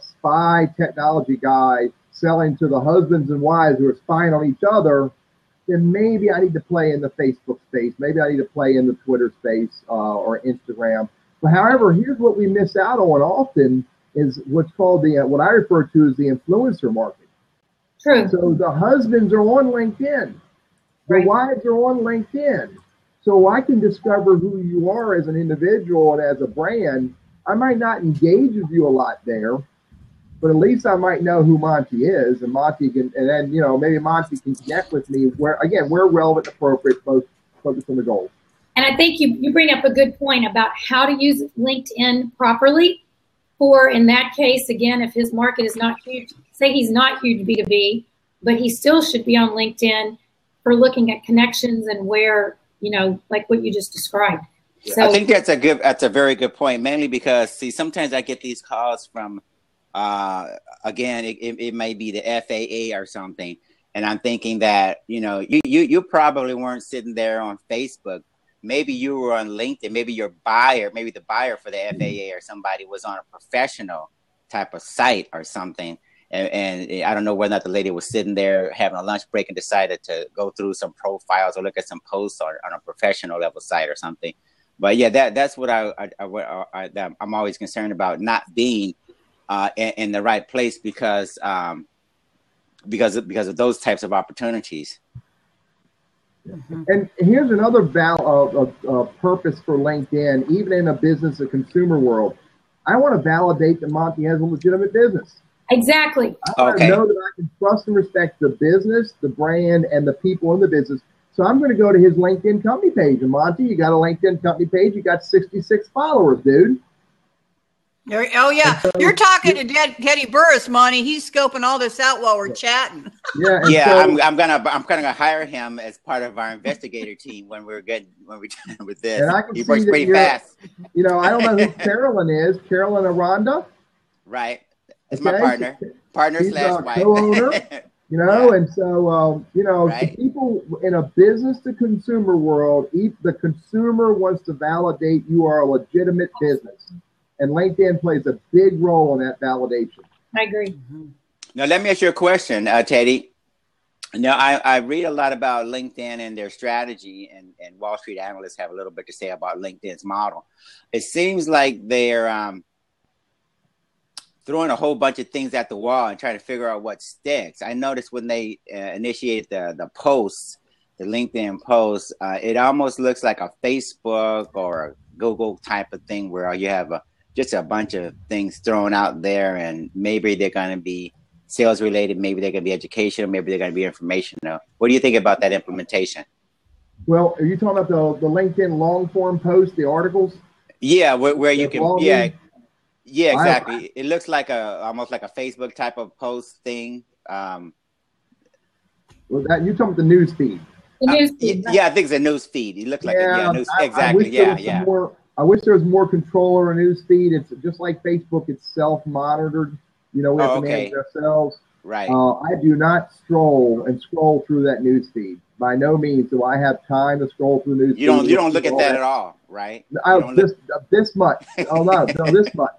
spy technology guy selling to the husbands and wives who are spying on each other, then maybe I need to play in the Facebook space. Maybe I need to play in the Twitter space or Instagram. But however, here's what we miss out on often is what's called what I refer to as the influencer market. True. So the husbands are on LinkedIn. The wives are on LinkedIn. So I can discover who you are as an individual and as a brand. I might not engage with you a lot there, but at least I might know who Monty is, and Monty can, and then, maybe Monty can connect with me where relevant, appropriate, focus on the goals. And I think you bring up a good point about how to use LinkedIn properly. For, in that case, again, if his market is not huge, say he's not huge B2B, but he still should be on LinkedIn for looking at connections and where, like what you just described. So I think that's a very good point, mainly because, see, sometimes I get these calls from, again, it may be the FAA or something. And I'm thinking that, you probably weren't sitting there on Facebook. Maybe you were on LinkedIn. Maybe the buyer for the FAA or somebody was on a professional type of site or something. And I don't know whether or not the lady was sitting there having a lunch break and decided to go through some profiles or look at some posts on a professional level site or something. But yeah, that's what I'm always concerned about, not being in the right place because of those types of opportunities. Mm-hmm. And here's another purpose for LinkedIn, even in a business or consumer world. I want to validate that Monty has a legitimate business. Exactly. I want to know that I can trust and respect the business, the brand, and the people in the business. So I'm going to go to his LinkedIn company page. And Monty, you got a LinkedIn company page. You got 66 followers, dude. Oh, yeah. You're talking to Teddy Burris, Monty. He's scoping all this out while we're chatting. Yeah. I'm gonna hire him as part of our investigator team when we're done with this. And I can he works see pretty fast. I don't know who Carolyn is. Carolyn Aranda? Right. It's my partner She's / wife. co-owner. You know, Yeah. and so, you know, the Right. people in a business to consumer world, the consumer wants to validate you are a legitimate business. And LinkedIn plays a big role in that validation. I agree. Now, let me ask you a question, Teddy. Now, I read a lot about LinkedIn and their strategy, and Wall Street analysts have a little bit to say about LinkedIn's model. It seems like they're throwing a whole bunch of things at the wall and trying to figure out what sticks. I noticed when they initiate the posts, the LinkedIn posts, it almost looks like a Facebook or a Google type of thing where you have just a bunch of things thrown out there, and maybe they're going to be sales related, maybe they're going to be educational, maybe they're going to be informational. What do you think about that implementation? Well, are you talking about the LinkedIn long form post, the articles? Yeah, where you can, blogging? yeah, exactly. It looks like almost like a Facebook type of post thing. Well, that you talking about the news feed? The news feed, right? Yeah, I think it's a news feed. It looks like news, exactly. I wish there was more control over a news feed. It's just like Facebook. It's self-monitored. You know, we have to manage ourselves. Right. I do not scroll through that news feed. By no means do I have time to scroll through news. You don't look at that at all, right? This much. Oh no, this much.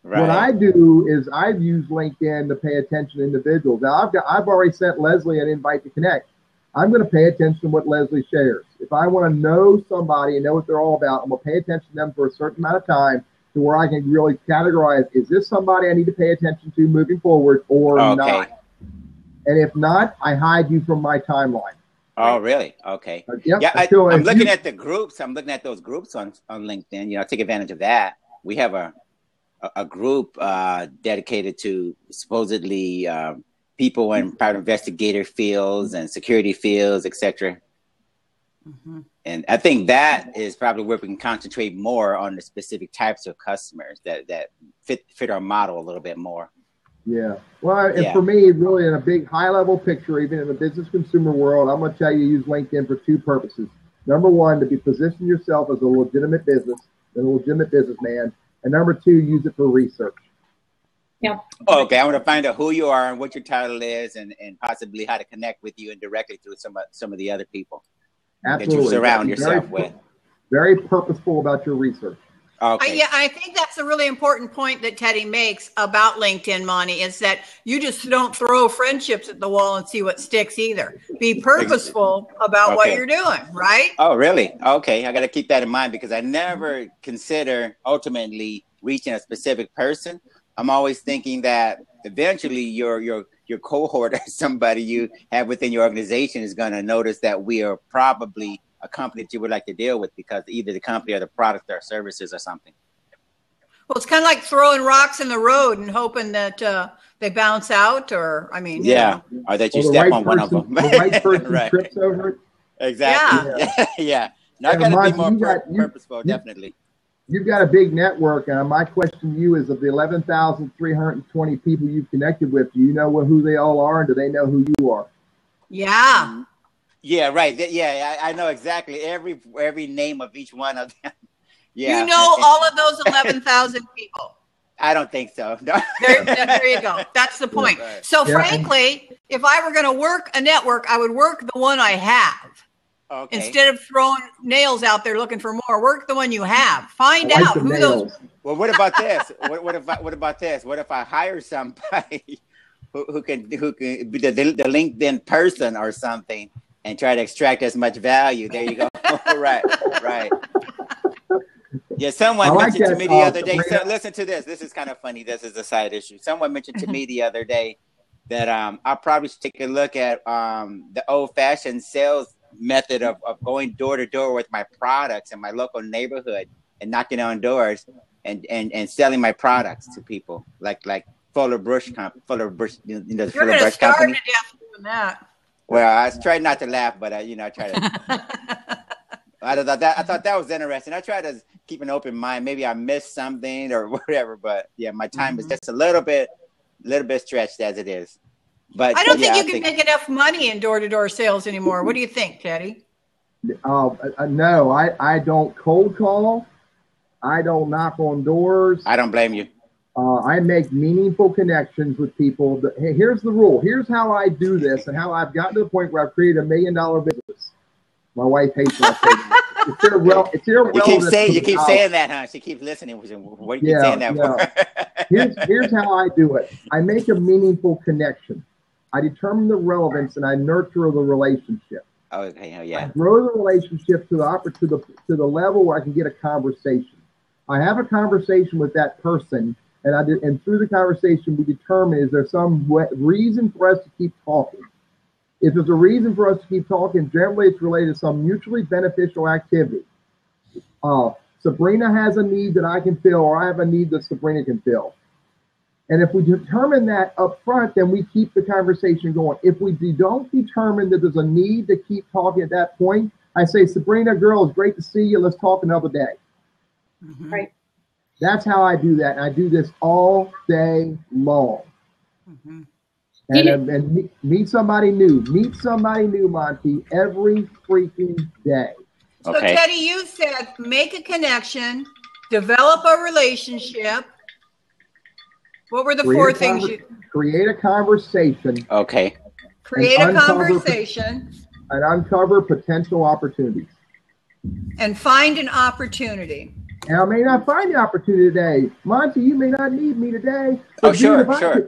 Right. What I do is I've used LinkedIn to pay attention to individuals. Now I've already sent Leslie an invite to connect. I'm going to pay attention to what Leslie shares. If I want to know somebody and know what they're all about, I'm going to pay attention to them for a certain amount of time to where I can really categorize, is this somebody I need to pay attention to moving forward or not? And if not, I hide you from my timeline. Oh, really? Okay. Yep. Yeah, I'm looking at the groups. I'm looking at those groups on LinkedIn. You know, take advantage of that. We have a group dedicated to supposedly people in private investigator fields and security fields, etc. Mm-hmm. And I think that is probably where we can concentrate more on the specific types of customers that fit our model a little bit more. Yeah. Well, and for me, really in a big high level picture, even in the business consumer world, I'm going to tell you use LinkedIn for two purposes. Number one, to position yourself as a legitimate business and a legitimate businessman. And number two, use it for research. Yeah. Oh, okay. I want to find out who you are and what your title is, and possibly how to connect with you and directly to some of the other people. Absolutely. That you surround yourself with. Very purposeful about your research. Okay. I think that's a really important point that Teddy makes about LinkedIn, Monty, is that you just don't throw friendships at the wall and see what sticks either. Be purposeful about what you're doing, right? Oh, really? Okay. I got to keep that in mind because I never consider ultimately reaching a specific person. I'm always thinking that eventually your cohort or somebody you have within your organization is going to notice that we are probably a company that you would like to deal with because either the company or the product or services or something. Well, it's kind of like throwing rocks in the road and hoping that they bounce out, or or that you step on one of them. The right person trips over it. Exactly. Yeah. Now, I got to be more purposeful, definitely. You've got a big network. My question to you is, of the 11,320 people you've connected with, do you know who they all are, and do they know who you are? Yeah. Yeah, right. Yeah, I know exactly every name of each one of them. Yeah. You know all of those 11,000 people. I don't think so. No. There you go. That's the point. Yeah, right. So frankly, if I were going to work a network, I would work the one I have. Okay. Instead of throwing nails out there looking for more, work the one you have. Find out who those. Well, what about this? What about this? What if I hire somebody who can be the LinkedIn person or something and try to extract as much value? There you go. Right. Yeah, someone mentioned to me the other day. So listen to this. This is kind of funny. This is a side issue. Someone mentioned to me the other day that I probably should take a look at the old-fashioned sales method of going door to door with my products in my local neighborhood and knocking on doors and selling my products to people like Fuller Brush, You're going to starve to death doing that. Well, I tried not to laugh, but I try to. I thought that was interesting. I try to keep an open mind. Maybe I missed something or whatever, but yeah, my time is just a little bit stretched as it is. But I don't think you can make enough money in door-to-door sales anymore. What do you think, Teddy? No, I don't cold call. I don't knock on doors. I don't blame you. I make meaningful connections with people. Hey, here's the rule. Here's how I do this and how I've gotten to the point where I've created $1 million business. My wife hates when I say that. It's irrelevant. You keep saying that, huh? She keeps listening. What do you keep saying that for? Here's how I do it. I make a meaningful connection. I determine the relevance and I nurture the relationship. Oh, okay. Oh, yeah. I grow the relationship to the level where I can get a conversation. I have a conversation with that person. And through the conversation, we determine, is there some reason for us to keep talking? If there's a reason for us to keep talking, generally it's related to some mutually beneficial activity. Sabrina has a need that I can fill, or I have a need that Sabrina can fill. And if we determine that up front, then we keep the conversation going. If we don't determine that there's a need to keep talking at that point, I say, Sabrina, girl, it's great to see you. Let's talk another day. Mm-hmm. Right. That's how I do that. And I do this all day long. Mm-hmm. And meet somebody new. Meet somebody new, Monty, every freaking day. So, Teddy, you said make a connection, develop a relationship. What were the four things you... Create a conversation. Okay. Create a conversation. And uncover potential opportunities. And find an opportunity. And I may not find the opportunity today. Monty, you may not need me today. But sure.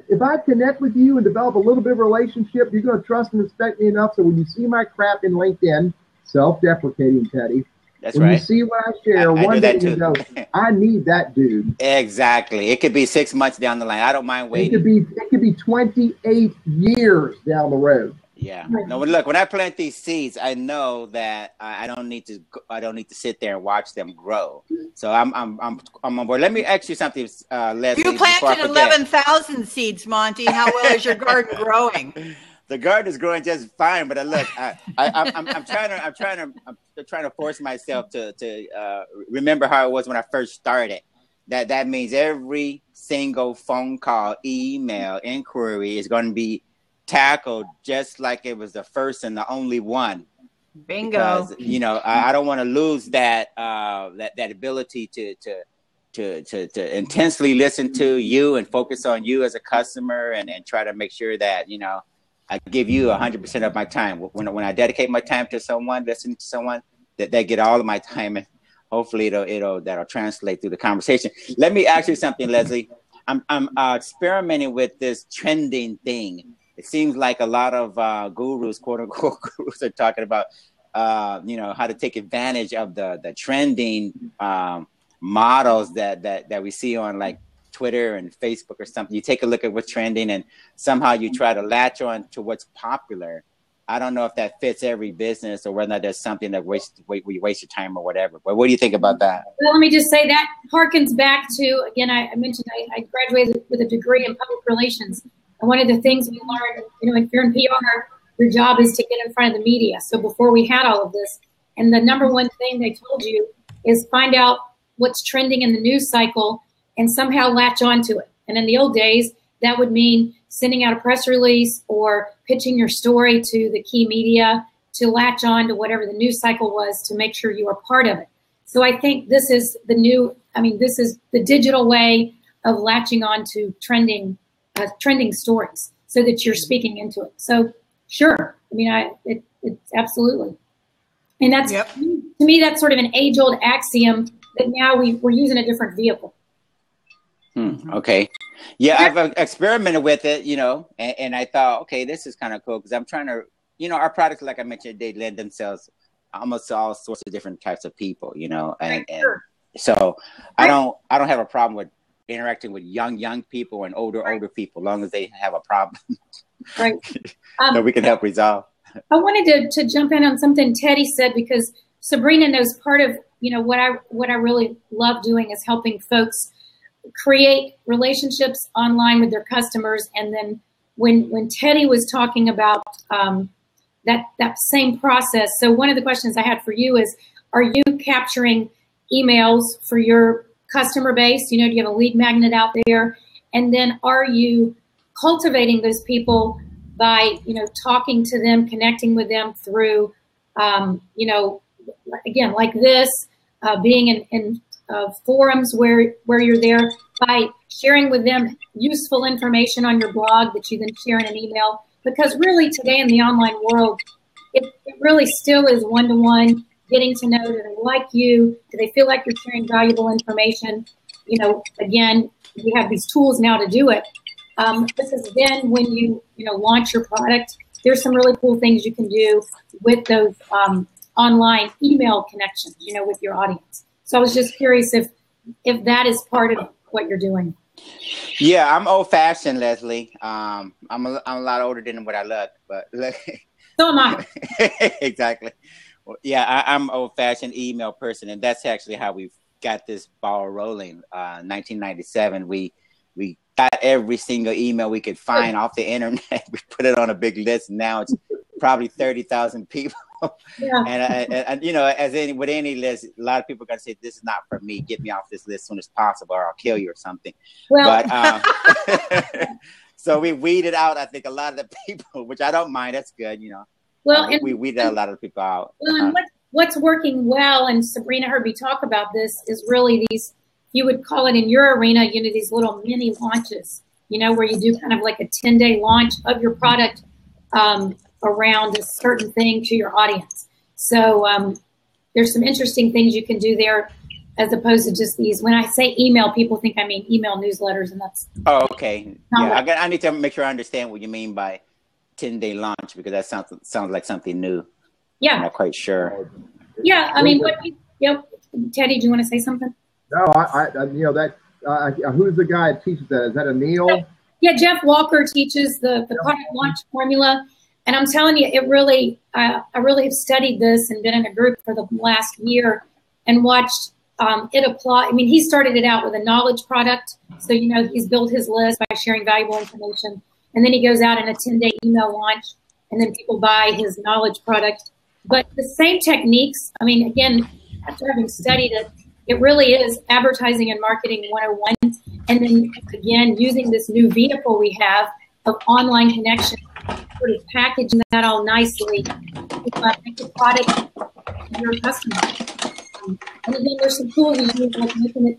If I connect with you and develop a little bit of a relationship, you're going to trust and respect me enough so when you see my crap in LinkedIn, self-deprecating, Teddy. That's when right. you see what I share, one day you go, I need that dude. Exactly. It could be 6 months down the line. I don't mind waiting. It could be 28 years down the road. Yeah. No, look, when I plant these seeds, I know that I don't need to sit there and watch them grow. So I'm on board. Let me ask you something, Leslie. You planted 11,000 seeds, Monty. How well is your garden growing? The garden is growing just fine, but look, I'm trying to force myself to remember how it was when I first started. That means every single phone call, email, inquiry is going to be tackled just like it was the first and the only one. Bingo. Because, I don't want to lose that ability to intensely listen to you and focus on you as a customer and try to make sure that, I give you 100% of my time. When I dedicate my time to someone, listening to someone, that they get all of my time, and hopefully that'll translate through the conversation. Let me ask you something, Leslie. I'm experimenting with this trending thing. It seems like a lot of gurus, quote unquote gurus, are talking about how to take advantage of the trending models that we see on like Twitter and Facebook or something. You take a look at what's trending and somehow you try to latch on to what's popular. I don't know if that fits every business or whether there's something that we waste your time or whatever. But what do you think about that? Well, let me just say that harkens back to, again, I mentioned I graduated with a degree in public relations. And one of the things we learned, if you're in PR, your job is to get in front of the media. So before we had all of this, and the number one thing they told you is find out what's trending in the news cycle and somehow latch onto it. And in the old days, that would mean sending out a press release or pitching your story to the key media to latch on to whatever the news cycle was to make sure you are part of it. So I think this is this is the digital way of latching on to trending stories so that you're speaking into it. So sure, it's absolutely. And that's, to me, that's sort of an age-old axiom that now we're using a different vehicle. Okay. Yeah, I've experimented with it, and I thought, okay, this is kind of cool because I'm trying to, our products, like I mentioned, they lend themselves almost to all sorts of different types of people, and so I don't have a problem with interacting with young people and older people, as long as they have a problem, right? That we can help resolve. I wanted to jump in on something Teddy said because Sabrina knows part of what I really love doing is helping folks create relationships online with their customers. And then when Teddy was talking about that same process, so one of the questions I had for you is, are you capturing emails for your customer base? Do you have a lead magnet out there? And then are you cultivating those people by, talking to them, connecting with them through, again, like this, being in forums where you're there, by sharing with them useful information on your blog that you then share in an email. Because really today in the online world, it really still is one-to-one, getting to know, do they like you? Do they feel like you're sharing valuable information? You know, again, we have these tools now to do it. This is then when you launch your product, there's some really cool things you can do with those online email connections, with your audience. So I was just curious if that is part of what you're doing. Yeah, I'm old-fashioned, Leslie. I'm a lot older than what I look, but so am I. Exactly. Well, yeah, I'm old-fashioned email person, and that's actually how we got this ball rolling. 1997, we got every single email we could find off the internet. We put it on a big list. Now it's probably 30,000 people. Yeah. And with any list, a lot of people are going to say, this is not for me. Get me off this list as soon as possible or I'll kill you or something. Well, but so we weeded out, I think, a lot of the people, which I don't mind. That's good, Well, we weeded a lot of people out. Well, and what's working well, and Sabrina heard me talk about this, is really these, you would call it in your arena, these little mini launches, where you do kind of like a 10-day launch of your product around a certain thing to your audience. So there's some interesting things you can do there as opposed to just these. When I say email, people think I mean email newsletters, and that's... Oh, okay. Yeah, I need to make sure I understand what you mean by 10-day launch, because that sounds like something new. Yeah. I'm not quite sure. Yeah, I mean, Teddy, do you want to say something? No, who's the guy that teaches that? Is that Anil? Yeah, Jeff Walker teaches the product launch formula. And I'm telling you, it really, I really have studied this and been in a group for the last year and watched it apply. I mean, he started it out with a knowledge product. So, he's built his list by sharing valuable information. And then he goes out in a 10-day email launch, and then people buy his knowledge product. But the same techniques, I mean, again, after having studied it, it really is advertising and marketing 101. And then, again, using this new vehicle we have of online connection, sort of packaging that all nicely to make the product to your customer. And again, there's some tools you use, like making it,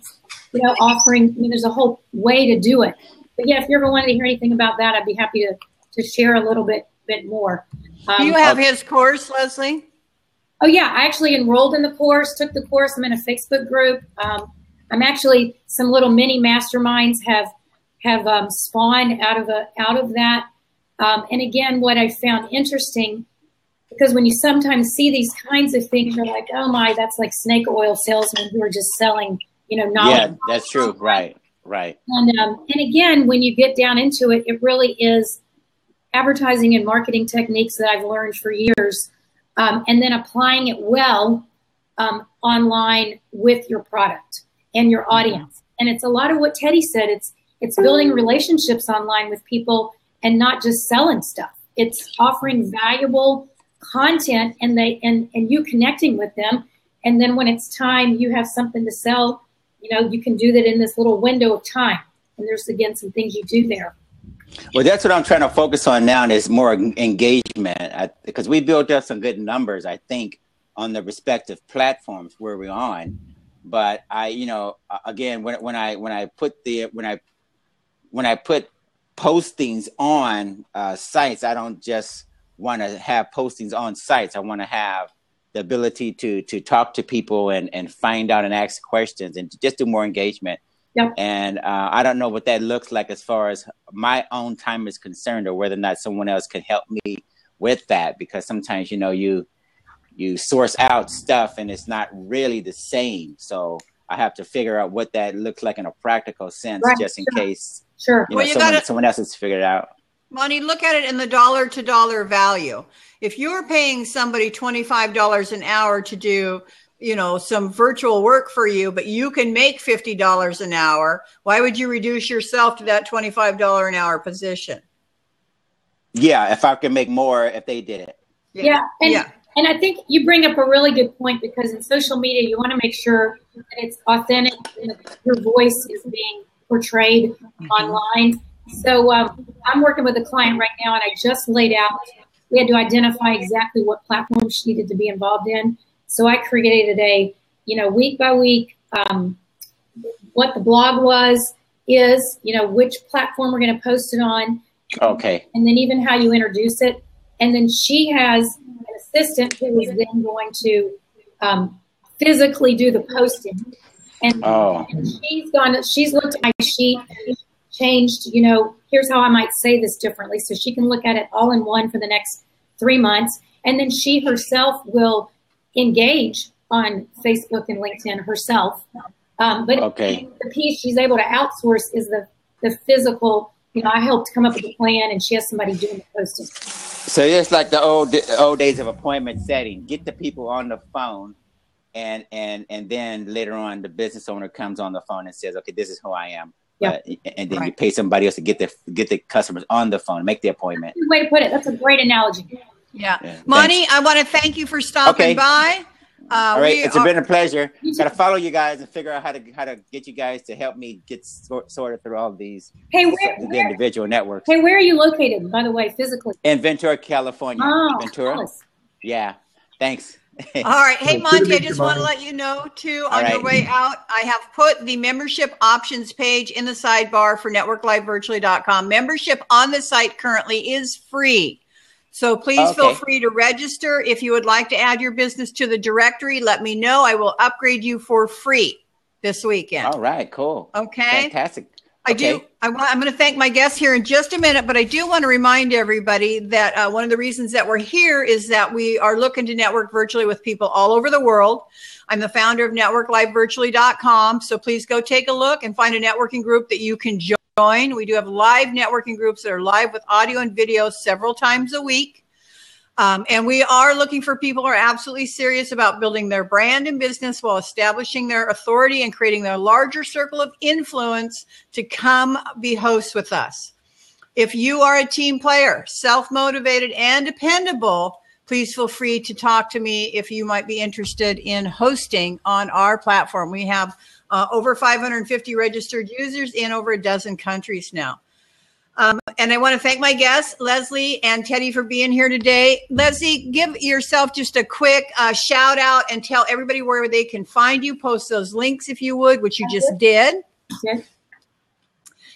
offering, there's a whole way to do it. But yeah, if you ever wanted to hear anything about that, I'd be happy to share a little bit more. Do you have his course, Leslie? Oh yeah, I actually enrolled in the course, took the course. I'm in a Facebook group. I'm actually, some little mini masterminds have spawned out of that. And again, what I found interesting, because when you sometimes see these kinds of things, you're like, oh my, that's like snake oil salesmen who are just selling, knowledge. Yeah, that's true. Right. And again, when you get down into it, it really is advertising and marketing techniques that I've learned for years, and then applying it well online with your product and your audience. And it's a lot of what Teddy said. It's building relationships online with people and not just selling stuff. It's offering valuable content and you connecting with them. And then when it's time, you have something to sell, you can do that in this little window of time. And there's, again, some things you do there. Well, that's what I'm trying to focus on now, is more engagement, because we built up some good numbers, I think, on the respective platforms where we're on. But again, when I put postings on sites, I don't just want to have postings on sites. I want to have the ability to talk to people and find out and ask questions and just do more engagement. Yep. And I don't know what that looks like as far as my own time is concerned, or whether or not someone else can help me with that, because sometimes, you source out stuff and it's not really the same. So I have to figure out what that looks like in a practical sense, right, just in case someone else has figured it out. Monty, look at it in the dollar-to-dollar value. If you're paying somebody $25 an hour to do, some virtual work for you, but you can make $50 an hour, why would you reduce yourself to that $25 an hour position? Yeah, if I could make more if they did it. Yeah. And I think you bring up a really good point, because in social media, you want to make sure that it's authentic and that your voice is being portrayed online. So I'm working with a client right now, and I just laid out, we had to identify exactly what platform she needed to be involved in. So I created a, week by week, what the blog was, is, you know, which platform we're going to post it on. Okay. And then even how you introduce it. And then she has an assistant who is then going to physically do the posting. And, and she's looked at my sheet, changed, you know, here's how I might say this differently. So she can look at it all in one for the next 3 months. And then she herself will engage on Facebook and LinkedIn herself. But the piece she's able to outsource is the physical. You know, I helped come up with a plan, and she has somebody doing the posting. So it's like the old days of appointment setting. Get the people on the phone, and then later on, the business owner comes on the phone and says, "Okay, this is who I am." Yeah. And then you pay somebody else to get the customers on the phone, make the appointment. That's a good way to put it. That's a great analogy. Yeah. Monty, I want to thank you for stopping by. All right, it's been a pleasure. Got to follow you guys and figure out how to get you guys to help me get sorted through all these the individual networks. Hey, where are you located, by the way, physically? In Ventura, California. Oh, Ventura. Alice. Yeah. Thanks. All right. Hey, Monty, I just want to let you know, too, on your way out, I have put the membership options page in the sidebar for networklivevirtually.com. Membership on the site currently is free. So please feel free to register. If you would like to add your business to the directory, let me know. I will upgrade you for free this weekend. All right, cool. Okay. Fantastic. I'm going to thank my guests here in just a minute, but I do want to remind everybody that one of the reasons that we're here is that we are looking to network virtually with people all over the world. I'm the founder of networklivevirtually.com. So please go take a look and find a networking group that you can join. We do have live networking groups that are live with audio and video several times a week. And we are looking for people who are absolutely serious about building their brand and business while establishing their authority and creating their larger circle of influence to come be hosts with us. If you are a team player, self-motivated and dependable, please feel free to talk to me if you might be interested in hosting on our platform. We have over 550 registered users in over a dozen countries now. And I want to thank my guests, Leslie and Teddy, for being here today. Leslie, give yourself just a quick shout out and tell everybody where they can find you. Post those links if you would, which you just did. Yes.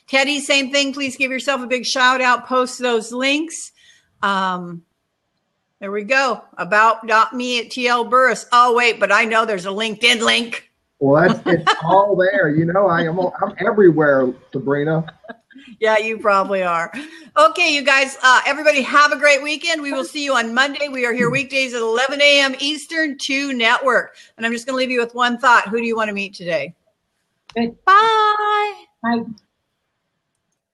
Teddy, same thing. Please give yourself a big shout out. Post those links. There we go. About.me at TL Burris. Oh, wait, but I know there's a LinkedIn link. Well, it's all there. You know, I'm everywhere, Sabrina. Yeah, you probably are. Okay, you guys, everybody have a great weekend. We will see you on Monday. We are here weekdays at 11 a.m. Eastern to network. And I'm just going to leave you with one thought. Who do you want to meet today? Good. Bye. Bye.